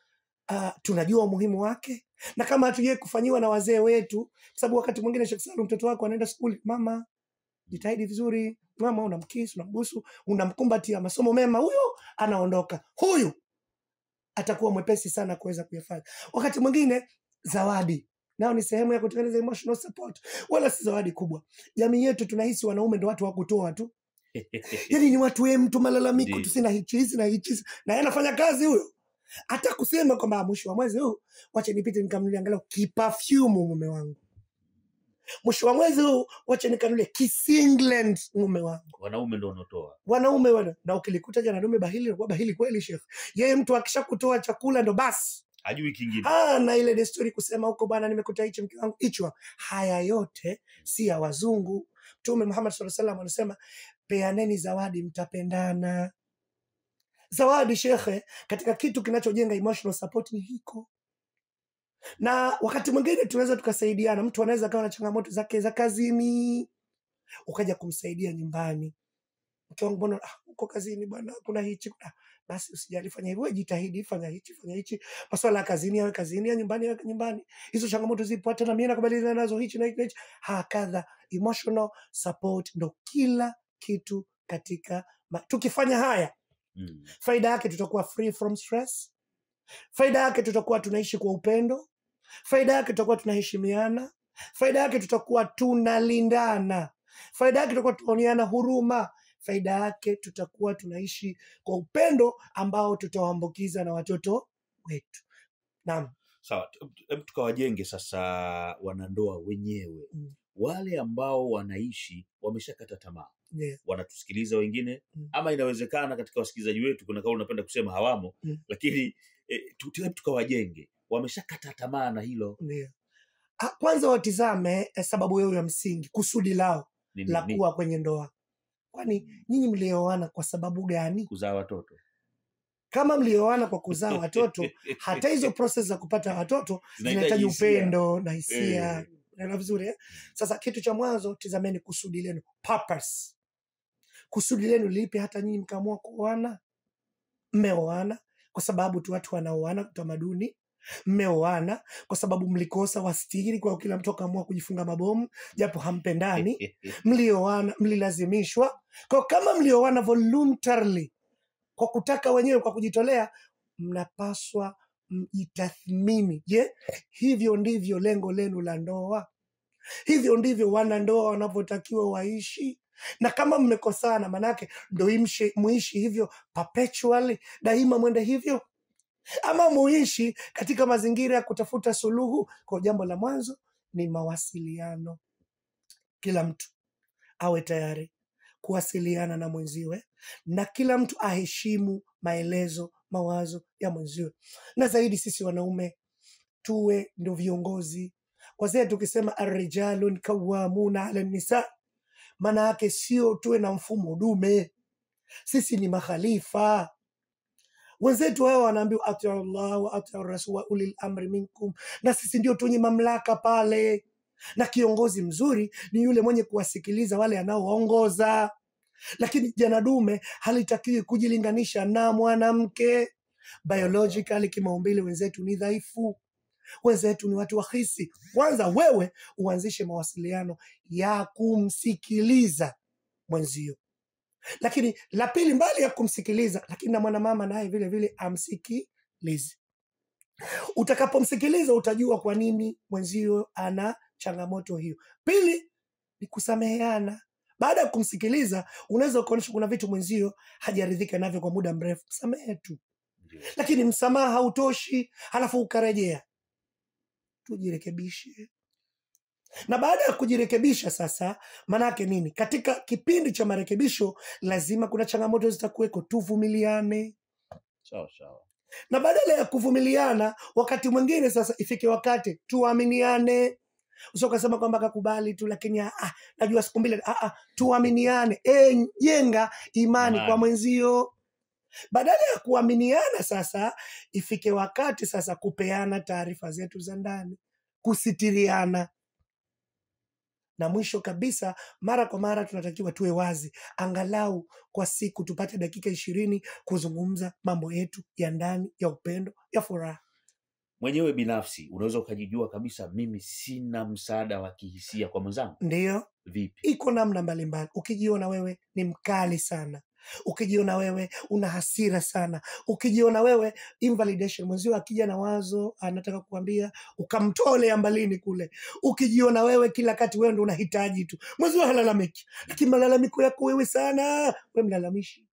tunajua umuhimu wake? Na kama hatujui kufanyiwa na wazee wetu, kwa sababu wakati mwingine Sheikh Salum, mtoto wako anaenda shule, mama jitahidi vizuri, mama unamkisu, unambusu, unamkumbatia, masomo mema, huyo anaondoka. Huyu atakuwa mwepesi sana kuweza kuyafanya. Wakati mwingine zawadi nao ni sehemu ya kutengeneza emotional support, wala si zawadi kubwa. Jamii yetu tunahisi wanaume ndio watu wa kutoa tu. Yaani ni watu mtu malalamiko tu, sina hichi na hichi, na yeye anafanya kazi huyo. Hata kusema kwamba mwisho wa mwezi huu wacha nipite nikamnunulie angalau kiperfume mume wangu. Mwisho wa mwezi huu wacha nikanunulie kisingland mume wangu. Wanaume ndio wanotoa. Wanaume na ukilikuta jana ndume bahili kwa bahili kweli Sheikh. Yeye mtu akishakutoa chakula ndo basi. Hajui kingine. Na ile desturi kusema huko bwana nimekuta hichi mke wangu hicho. Haya yote si ya wazungu. Mtume Muhammad sallallahu alaihi wasallam anasema peaneni zawadi mtapendana. Zawadi shekhe, katika kitu kinachojenga emotional support ni hiko. Na wakati mwingine tunaweza tukasaidiana. Mtu anaweza kawa na changamoto zake za kazini, ukaja kumsaidia nyumbani. Mke wangu bwana, uko kazini bwana, kuna hichi, basi usijali, fanya hivyo, jitahidi, fanya hichi. Masuala ya kazini yawe kazini, ya nyumbani yawe nyumbani. Hizo changamoto zipo, hata na mimi nakubaliana nazo, hichi na hichi. Hakadha, emotional support ndo kila kitu katika tukifanya haya. Faida yake tutakuwa free from stress. Faida yake tutakuwa tunaishi kwa upendo. Faida yake tutakuwa tunaheshimiana. Faida yake tutakuwa tunalindana. Faida yake tutakuwa tunaoneana huruma. Faida yake tutakuwa tunaishi kwa upendo ambao tutawaambukiza na watoto wetu. Naam. Sawa, tukawajenge sasa wanandoa wenyewe. Wale ambao wanaishi wameshakata tamaa. Wanatusikiliza wengine, ama inawezekana katika wasikilizaji wetu kuna kama unapenda kusema hawamo, lakini tukawajenge wameshakata tamaa na hilo. Kwanza watizame sababu yao ya msingi, kusudi lao la kuwa kwenye ndoa. Kwani nyinyi mlioana kwa sababu gani? Kuzaa watoto. Kama mlioana kwa kuzaa watoto, hata hizo process za kupata watoto zinahitaji upendo na hisia. Na vizuri. Sasa kitu cha mwanzo, tizameni kusudi lenu, purpose. Kusudi lenu lipi hata nyinyi mkaamua kuoana? Mmeoana kwa sababu tu watu wanaoana utamaduni. Mmeoana kwa sababu mlikosa wastiri, kwa kila mtu akaamua kujifunga mabomu japo hampendani. Mlioana, mlilazimishwa. Kwa kama mlioana voluntarily, kwa kutaka wenyewe, kwa kujitolea, mnapaswa mjitathmini. Je, hivyo ndivyo lengo lenu la ndoa? Hivyo ndivyo wanandoa wanavyotakiwa waishi? Na kama mmekosana, manake ndo muishi hivyo perpetually, daima mwende hivyo? Ama muishi katika mazingira ya kutafuta suluhu? Kwa jambo la mwanzo ni mawasiliano. Kila mtu awe tayari kuwasiliana na mwenziwe, na kila mtu aheshimu maelezo, mawazo ya mwenziwe. Na zaidi sisi wanaume tuwe ndio viongozi. Kwa sababu tukisema ar-rijalun kawamuna 'ala an-nisa, maana yake sio tuwe na mfumo dume. Sisi ni makhalifa. Wenzetu hao wanaambiwa atiu Allah wa atiu rasul wa ulil amri minkum, na sisi ndio tunye mamlaka pale, na kiongozi mzuri ni yule mwenye kuwasikiliza wale anaoongoza. Lakini jana dume halitakiwi kujilinganisha na mwanamke. Biologically, kimaumbile wenzetu ni dhaifu, wenzetu ni watu wahisi. Kwanza wewe uanzishe mawasiliano ya kumsikiliza mwenzio, lakini la pili, mbali ya kumsikiliza, lakini na mwanamama naye vile vile amsikilize. Utakapomsikiliza utajua kwa nini mwenzio ana changamoto hiyo. Pili ni kusameheana. Baada ya kumsikiliza, unaweza kuonyesha kuna vitu mwenzio hajaridhika navyo kwa muda mrefu, msamehe tu. Lakini msamaha hautoshi, halafu ukarejea. Tujirekebishe. Na baada ya kujirekebisha sasa, manake nini? Katika kipindi cha marekebisho lazima kuna changamoto zitakuweko, tuvumiliane. Sawa sawa. Na badala ya kuvumiliana, wakati mwingine sasa ifike wakati tuaminiane. Usokasema kwamba kakubali tu, lakini najua siku mbili, tuaminiane. Jenga imani kwa mwenzio. Badala ya kuaminiana sasa, ifike wakati sasa kupeana taarifa zetu za ndani, kusitiriana. Na mwisho kabisa, mara kwa mara tunatakiwa tuwe wazi, angalau kwa siku tupate dakika 20 kuzungumza mambo yetu ya ndani, ya upendo, ya furaha. Mwenyewe binafsi unaweza ukajijua kabisa, mimi sina msaada wa kihisia kwa mwenzangu. Ndiyo. Vipi? Iko namna mbalimbali. Ukijiona wewe ni mkali sana, ukijiona wewe una hasira sana, ukijiona wewe invalidation, mwenzio akija na wazo anataka kuambia ukamtole ambalini kule, ukijiona wewe kila kati wewe ndio unahitaji tu, mwenzio halalamiki, lakini malalamiko yako wewe sana, wewe mlalamishi.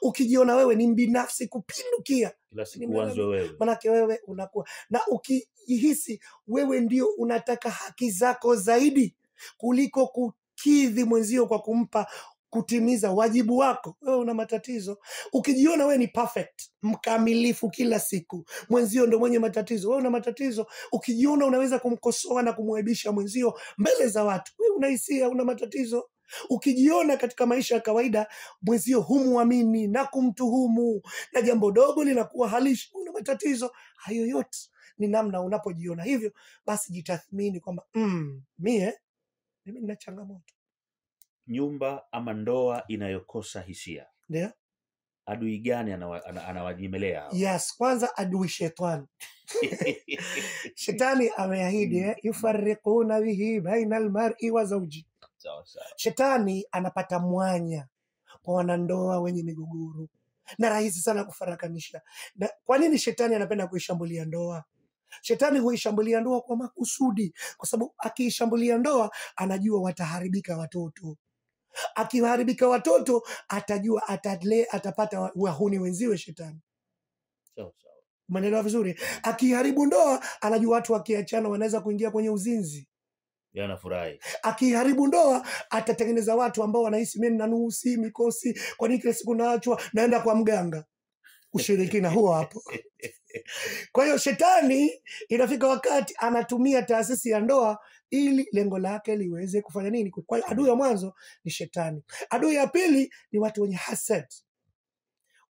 Ukijiona wewe ni mbinafsi kupindukia, Kila siku uanze wewe, manake wewe unakuwa na, ukihisi wewe ndio unataka haki zako zaidi kuliko kukidhi mwenzio kwa kumpa kutimiza wajibu wako, wewe una matatizo. Ukijiona wewe ni perfect, mkamilifu kila siku, mwenzio ndio mwenye matatizo, wewe una matatizo. Ukijiona unaweza kumkosoa na kumwaibisha mwenzio mbele za watu, wewe unahisia una matatizo. Ukijiona katika maisha ya kawaida mwenzio humuamini na kumtuhumu na jambo dogo linakuwa halishi, una matatizo. Hayo yote ni namna unapojiona hivyo, basi jitathmini kwamba mimi nina changamoto. Nyumba ama ndoa inayokosa hisia, Ndio adui gani anawajimelea hao? Yes, kwanza adui shetani. Shetani ameahidi yufarriquna bihi baina almar'i wa zawji. Sawa sawa. Shetani anapata mwanya kwa wanandoa wenye migogoro, na rahisi sana kufarakanisha. Na kwa nini shetani anapenda kuishambulia ndoa? Shetani huishambulia ndoa kwa makusudi, kwa sababu akiishambulia ndoa anajua wataharibika watoto. Akiharibika watoto atajua atapata wahuni wenziwe shetani. Sawa sawa. Umeelewa vizuri? Akiharibu ndoa anajua watu wakiachana wanaweza kuingia kwenye uzinzi. Yanafurahi. Akiharibu ndoa atatengeneza watu ambao wanahisi mimi na nusi mikosi, kwa nini kila siku naachwa, naenda kwa mganga. Ushirikina huo hapo. Kwa hiyo shetani inafika wakati anatumia taasisi ya ndoa ili lengo lake liweze kufanya nini? Kwa hiyo adui ya mwanzo ni shetani. Adui ya pili ni watu wenye hasad.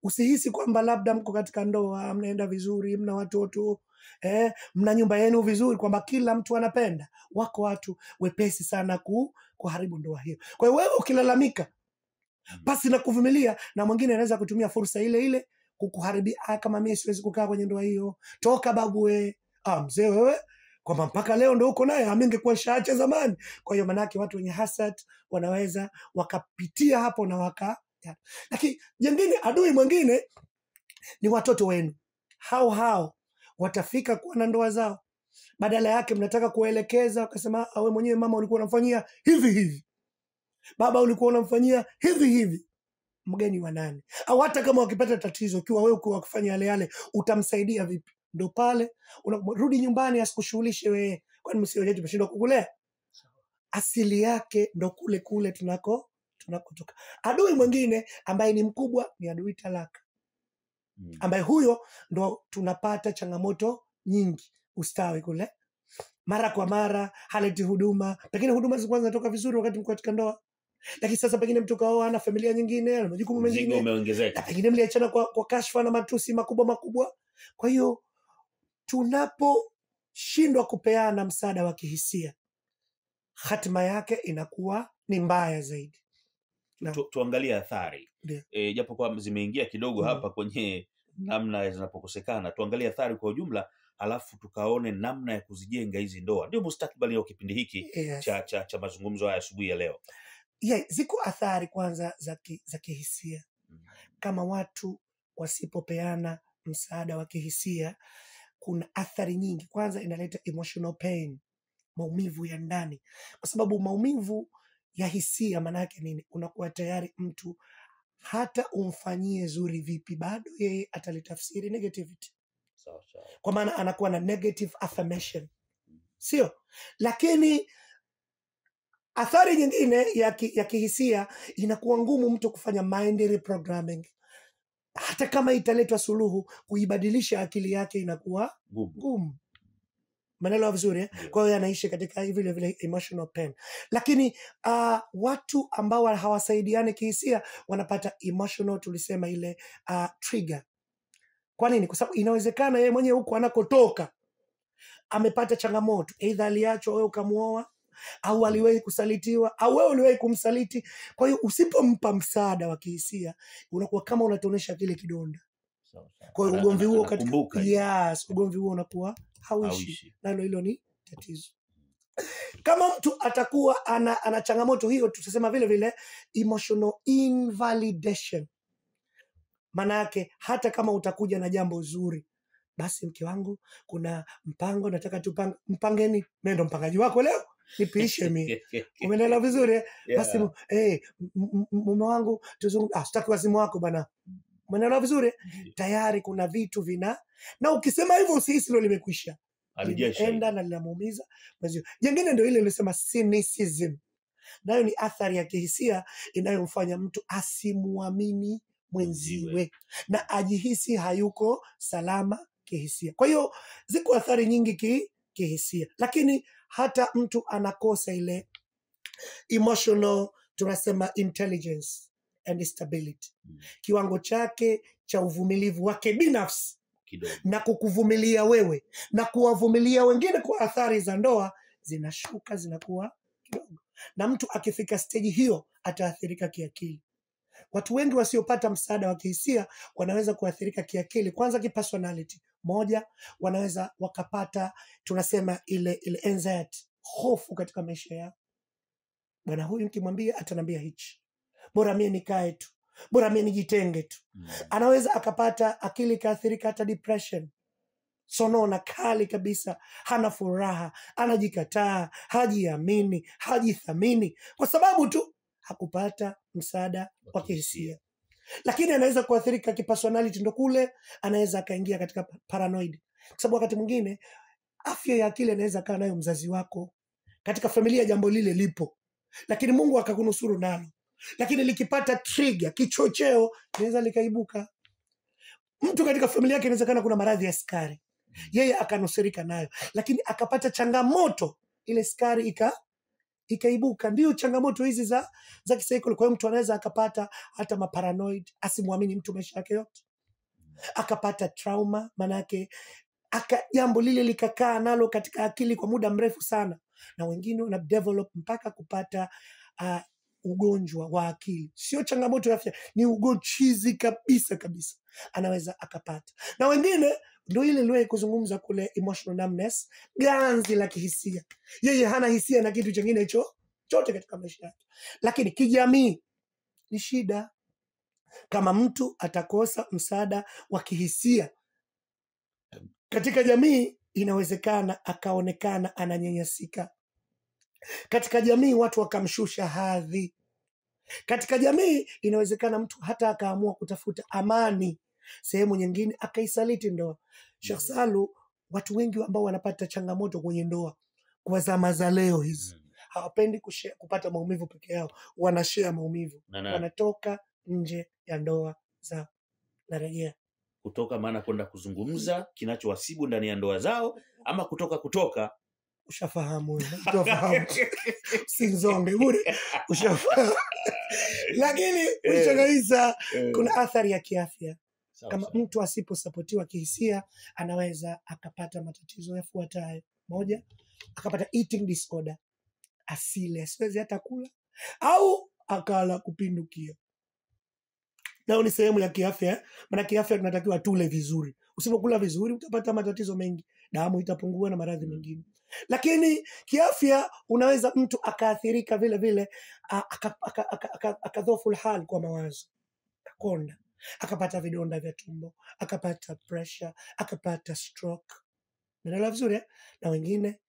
Usihisi kwamba labda mko katika ndoa, mnaenda vizuri, mna watoto, mna nyumba yenu vizuri, kwamba kila mtu anapenda. Wako watu wepesi sana kuharibu ndoa hiyo. Kwa hiyo wewe ukilalamika basi na kuvumilia, na mwingine anaweza kutumia fursa ile ile kukuharibia. Kama mimi siwezi kukaa kwenye ndoa hiyo, toka babu we. Mzee wewe, kwamba mpaka leo ndo uko naye, amingekuwa shaacha zamani. Kwa hiyo manake watu wenye hasad wanaweza wakapitia hapo na lakini jengine, adui mwingine ni watoto wenu. Hao watafika kuwa na ndoa zao, badala yake mnataka kuelekeza, wakasema wewe mwenyewe mama ulikuwa unamfanyia hivi hivi, baba ulikuwa unamfanyia hivi hivi. Mgeni wa nani? Au hata kama wakipata tatizo, ikiwa wewe uko kufanya yale yale, utamsaidia vipi? Ndo pale unarudi nyumbani, asikushughulishe wewe. Kwani msio yetu tumeshindwa kukulea? Asili yake ndo kule kule tunakotoka. Adui mwingine ambaye ni mkubwa ni adui talaka, ambaye huyo ndo tunapata changamoto nyingi. Ustawi kule, mara kwa mara haleti huduma, lakini huduma zilikuwa zinatoka vizuri wakati mko katika ndoa. Lakini sasa pengine mtu kaoa na familia nyingine, ana majukumu Mzigo mengine, na umeongezeka. pengine mliachana kwa kashfa na matusi makubwa. Kwa hiyo tunaposhindwa kupeana msaada wa kihisia, hatima yake inakuwa ni mbaya zaidi. Tuangalie athari. Ndio. Japo kwa zimeingia kidogo hapa kwenye namna zinapokosekana, tuangalie athari kwa ujumla, alafu tukaone namna ya kuzijenga hizi ndoa. Ndio mustakabali wa kipindi hiki Yes. cha mazungumzo haya asubuhi ya leo. Ziko athari kwanza za kihisia. Kama watu wasipopeana msaada wa kihisia, kuna athari nyingi. Kwanza inaleta emotional pain, maumivu ya ndani, kwa sababu maumivu ya hisia maana yake nini? Unakuwa tayari mtu hata umfanyie zuri vipi, bado yeye atalitafsiri negativity. Sawa. Kwa maana anakuwa na negative affirmation, sio? Lakini athari nyingine ya kihisia, inakuwa ngumu mtu kufanya mind reprogramming. Hata kama italetwa suluhu, kuibadilisha akili yake inakuwa ngumu. Maneno vizuri eh? Kwa hiyo anaishi katika vile emotional pain. Lakini watu ambao hawasaidiani kihisia wanapata emotional, tulisema ile trigger. Kwa nini? Kwa sababu inawezekana yeye mwenyewe huko anakotoka amepata changamoto, aidha aliachwa, wewe ukamuoa, au aliwahi kusalitiwa, au wewe uliwahi kumsaliti. Kwa hiyo usipompa msaada wa kihisia, unakuwa kama unatonesha kile kidonda. Kwa hiyo ugomvi huo ugomvi huo unakuwa hauishi. Nalo hilo ni tatizo. Kama mtu atakuwa ana changamoto hiyo, tutasema vile emotional invalidation. Maana yake hata kama utakuja na jambo zuri, basi mke wangu, kuna mpango nataka mpangeni, mimi ndo mpangaji wako leo, nipishe mimi. Umeelewa vizuri? Basi mume wangu tuzungumze, sitaki wazimu wako bwana. Umeelewa vizuri? Tayari kuna vitu na ukisema hivyo usihisi leo limekwisha. Limeenda na linamuumiza. Jingine ndio ile nilisema cynicism. Nayo ni athari ya kihisia inayomfanya mtu asimuamini mwenziwe na ajihisi hayuko salama kihisia. Kwa hiyo ziko athari nyingi kihisia, lakini hata mtu anakosa ile emotional, tunasema intelligence and stability. Kiwango chake cha uvumilivu wake binafsi na kukuvumilia wewe na kuwavumilia wengine kwa athari za ndoa zinashuka, zinakuwa kidogo. Na mtu akifika stage hiyo ataathirika kiakili. Watu wengi wasiopata msaada wa kihisia wanaweza kuathirika kiakili. Kwanza kipersonality. Moja, wanaweza wakapata, tunasema ile anxiety, hofu katika maisha yao. Bwana huyu nikimwambia atanambia hichi, bora mimi nikae tu, bora mimi nijitenge tu. Anaweza akapata akili kaathirika, hata depression, sonona kali kabisa, hana furaha, anajikataa, hajiamini, hajithamini, kwa sababu tu hakupata msaada wa kihisia. Lakini anaweza kuathirika kipersonality, ndo kule anaweza akaingia katika paranoid, kwa sababu wakati mwingine afya ya akili anaweza kaa nayo mzazi wako katika familia, jambo lile lipo, lakini Mungu akakunusuru nalo, lakini likipata trigger, kichocheo, inaweza likaibuka. Mtu katika familia yake inawezekana kuna maradhi ya sukari, yeye akanusurika nayo, lakini akapata changamoto, ile sukari ikaibuka. Ndio changamoto hizi za kisaikolojia. Kwa hiyo mtu anaweza akapata hata maparanoid, asimwamini mtu maisha yake yote, akapata trauma, manake jambo lile likakaa nalo katika akili kwa muda mrefu sana, na wengine wana develop mpaka kupata ugonjwa wa akili. Sio changamoto ya afya, ni ugonchizi kabisa anaweza akapata. Na wengine ndio ile niliwahi kuzungumza kule, emotional numbness, ganzi la kihisia. Yeye hana hisia na kitu kingine chote katika maisha yake. Lakini kijamii ni shida. Kama mtu atakosa msaada wa kihisia katika jamii, inawezekana akaonekana ananyanyasika. Katika jamii watu wakamshusha hadhi. Katika jamii inawezekana mtu hata akaamua kutafuta amani sehemu nyingine, akaisaliti ndoa. Sheikh Salu, watu wengi ambao wanapata changamoto kwenye ndoa kwa zama za leo hizi, hawapendi kupata maumivu peke yao, wanashare maumivu. Wanatoka nje ya ndoa zao. Narejea kutoka, maana kwenda kuzungumza kinachowasibu ndani ya ndoa zao, ama kutoka ushafahamu, utafahamu. Sinzonge bure, ushafahamu. Lakini mwisho kabisa kuna Eh, athari ya kiafya. sawa Kama sawa. mtu asiposapotiwa kihisia, anaweza akapata matatizo yafuatayo. Moja, akapata eating disorder, asile asiwezi hata kula, au akala kupindukia. Nao ni sehemu ya kiafya. Maana kiafya tunatakiwa tule vizuri. Usipokula vizuri utapata matatizo mengi, damu itapungua na maradhi mengine. Lakini kiafya unaweza mtu akaathirika vile vile, akadhofu hali kwa mawazo, akakonda, akapata vidonda vya tumbo, akapata pressure, akapata stroke. Unaelewa vizuri eh? Na wengine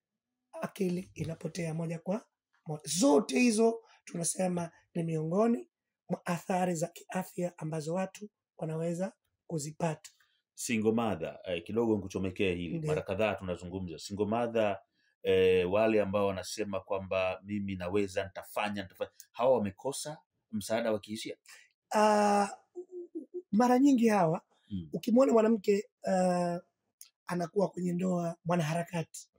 akili inapotea moja kwa moja. Zote hizo tunasema ni miongoni mwa athari za kiafya ambazo watu wanaweza kuzipata. Single mother, kidogo nikuchomekee hili. Ndio. Mara kadhaa tunazungumza single mother, wale ambao wanasema kwamba mimi naweza, nitafanya, hawa wamekosa msaada wa kihisia. Mara nyingi hawa Mm. ukimwona mwanamke anakuwa kwenye ndoa mwanaharakati,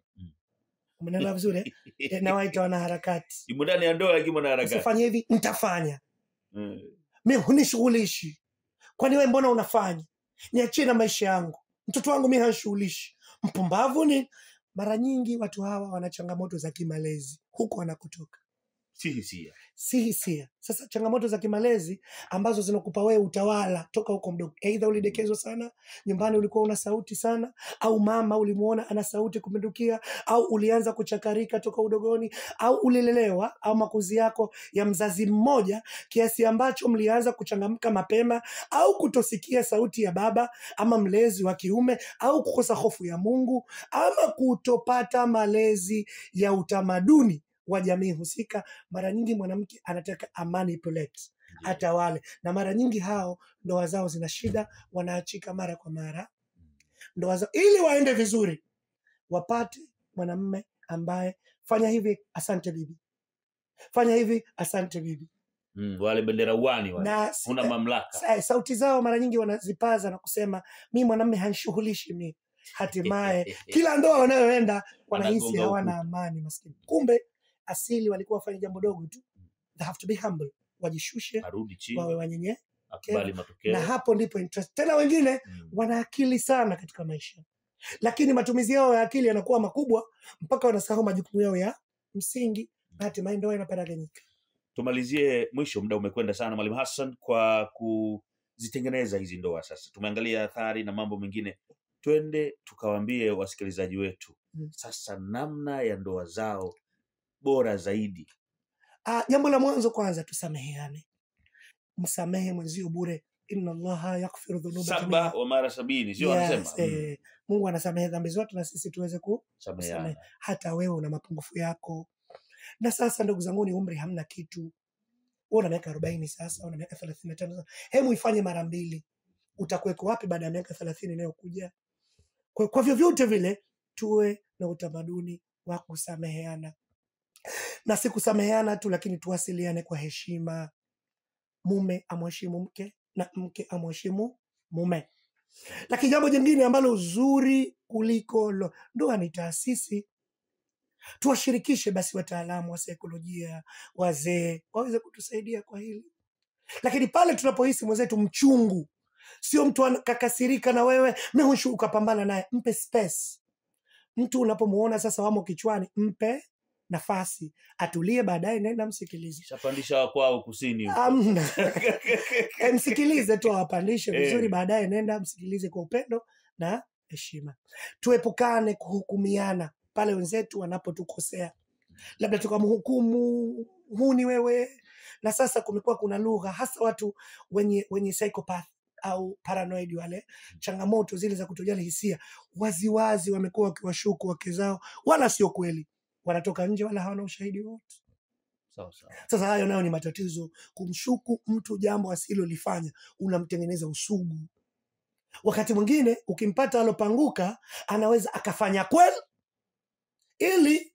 umeelewa vizuri eh? Nawaita wanaharakati. Yumo ndani ya ndoa lakini mwanaharakati. Usifanye hivi, nitafanya. Mimi hunishughulishi. Kwani wewe mbona unafanya? Niachie na maisha yangu. Mtoto wangu mimi hanishughulishi. Mpumbavu ni. Mara nyingi watu hawa wana changamoto za kimalezi huko wanakotoka. Si hisia. Sasa changamoto za kimalezi ambazo zinakupa wewe utawala toka huko mdogo. Aidha ulidekezwa sana, nyumbani ulikuwa una sauti sana, au mama ulimuona ana sauti kupindukia, au ulianza kuchakarika toka udogoni, au ulilelewa au makuzi yako ya mzazi mmoja kiasi ambacho mlianza kuchangamka mapema, au kutosikia sauti ya baba ama mlezi wa kiume, au kukosa hofu ya Mungu, ama kutopata malezi ya utamaduni wa jamii husika. Mara nyingi mwanamke anataka amanipulate, atawale, na mara nyingi hao ndoa zao zina shida, wanaachika mara kwa mara ndoa zao, ili waende vizuri wapate mwanamume ambaye fanya hivi asante bibi, fanya hivi asante bibi. Wale bendera uani wale, na una mamlaka. Sauti zao mara nyingi wanazipaza na kusema mimi mwanamume hanishughulishi mimi. Hatimaye kila ndoa wanayoenda wanahisi hawana amani maskini. Kumbe asili walikuwa wafanya jambo dogo tu. They have to be humble, wajishushe, wawe wanyenye, akubali matokeo. Na hapo ndipo interest. Tena wengine wana akili sana katika maisha, lakini matumizi yao ya akili yanakuwa makubwa mpaka wanasahau majukumu yao ya msingi, na hatimaye ndoa inaparaganyika. Tumalizie, mwisho, muda umekwenda sana Mwalimu Hassan, kwa kuzitengeneza hizi ndoa. Sasa tumeangalia athari na mambo mengine, twende tukawaambie wasikilizaji wetu sasa namna ya ndoa zao bora zaidi. Jambo la mwanzo kwanza, tusameheane. Msamehe mwenzio bure. Inna Allaha yaghfiru dhunuba 7 mara 70, sio anasema. Mungu anasamehe dhambi zote, na sisi tuweze kusamehe. Hata wewe una mapungufu yako. Na sasa ndugu zangu, ni umri hamna kitu. Wewe una miaka 40 sasa, una miaka 35 sasa. Hebu ifanye mara 2. Utakuweko wapi baada ya miaka 30 inayokuja? Kwa vyovyote vile tuwe na utamaduni wa kusameheana. Na si kusameheana tu, lakini tuwasiliane kwa heshima. Mume amheshimu mke na mke amheshimu mume. Lakini jambo jingine ambalo uzuri kuliko ndoa ni taasisi. Tuwashirikishe basi wataalamu wa saikolojia, wazee, waweze kutusaidia kwa hili. Lakini pale tunapohisi mwenzetu mchungu, sio mtu akakasirika na wewe, mehushu ukapambana naye, mpe space. Mtu unapomuona sasa wamo kichwani, mpe nafasi atulie, baadaye nenda msikilize. Shapandisha kwao kusini. Msikilize tu, awapandishe vizuri, baadaye nenda msikilize kwa upendo na heshima. Tuepukane kuhukumiana pale wenzetu wanapotukosea, labda tukamhukumu, huni wewe. Na sasa kumekuwa kuna lugha, hasa watu wenye psychopath au paranoid, wale changamoto zile za kutojali hisia, waziwazi wamekuwa wakiwashuku wake zao, wala sio kweli, wanatoka nje wala hawana ushahidi wote. Sasa hayo nayo ni matatizo. Kumshuku mtu jambo asilolifanya, unamtengeneza usugu. Wakati mwingine ukimpata alopanguka, anaweza akafanya kweli, ili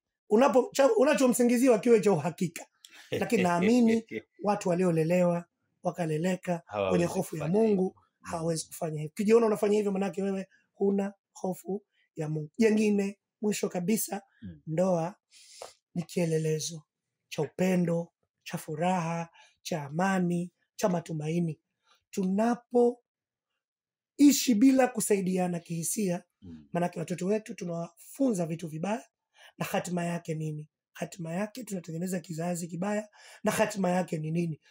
unachomsingiziwa kiwe cha uhakika. Lakini naamini watu waliolelewa wakaleleka wenye hofu ya Mungu hawawezi kufanya hivyo. Kijiona unafanya hivyo, manake wewe huna hofu ya Mungu. Jengine, mwisho kabisa, ndoa ni kielelezo cha upendo, cha furaha, cha amani, cha matumaini. Tunapoishi bila kusaidiana kihisia, manake watoto wetu tunawafunza vitu vibaya, na hatima yake nini? Hatima yake tunatengeneza kizazi kibaya, na hatima yake ni nini?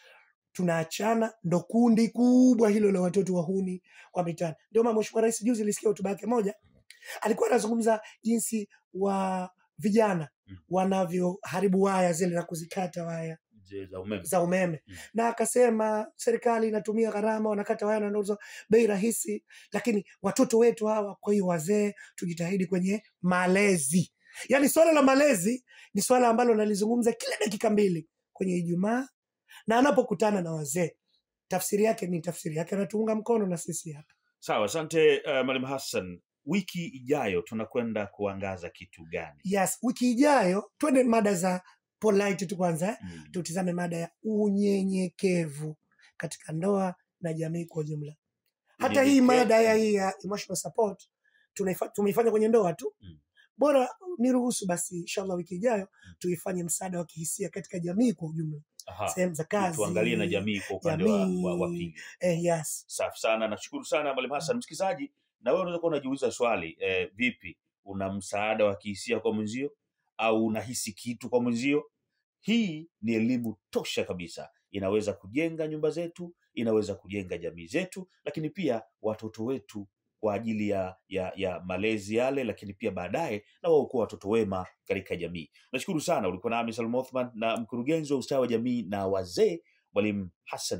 Tunaachana. Ndo kundi kubwa hilo la watoto wahuni kwa mitaani. Ndio maana Mheshimiwa Rais juzi nilisikia hotuba yake moja, alikuwa anazungumza jinsi wa vijana wanavyoharibu waya zile na kuzikata waya za umeme. Na akasema serikali inatumia gharama, wanakata waya na wanauza bei rahisi, lakini watoto wetu hawa, kwa hiyo wazee tujitahidi kwenye malezi. Yaani swala la malezi ni swala ambalo nalizungumza kila dakika 2 kwenye Ijumaa, na anapokutana na wazee tafsiri yake anatuunga mkono na sisi hapa. Sawa, asante Mwalimu Hassan. Wiki ijayo tunakwenda kuangaza kitu gani? Yes, wiki ijayo twende mada za polite tu kwanza. Tutizame mada ya unyenyekevu katika ndoa na jamii kwa ujumla. Hata hii mada ya emotional support tumeifanya kwenye ndoa tu. Bora niruhusu basi inshallah wiki ijayo tuifanye msaada wa kihisia katika jamii kwa ujumla. Sehemu za kazi. Tuangalie na jamii kwa upande wa pili. Yes. Safi sana. Nashukuru sana Mwalimu Hassan. Msikilizaji, na wewe unaweza kuwa unajiuliza swali, vipi una msaada wa kihisia kwa mwenzio au unahisi kitu kwa mwenzio? Hii ni elimu tosha kabisa. Inaweza kujenga nyumba zetu, inaweza kujenga jamii zetu, lakini pia watoto wetu kwa ajili ya malezi yale, lakini pia baadaye na wao kuwa watoto wema katika jamii. Nashukuru sana. Ulikuwa nami Salum Othman na mkurugenzi wa ustawi wa jamii na wazee Mwalimu Hassan.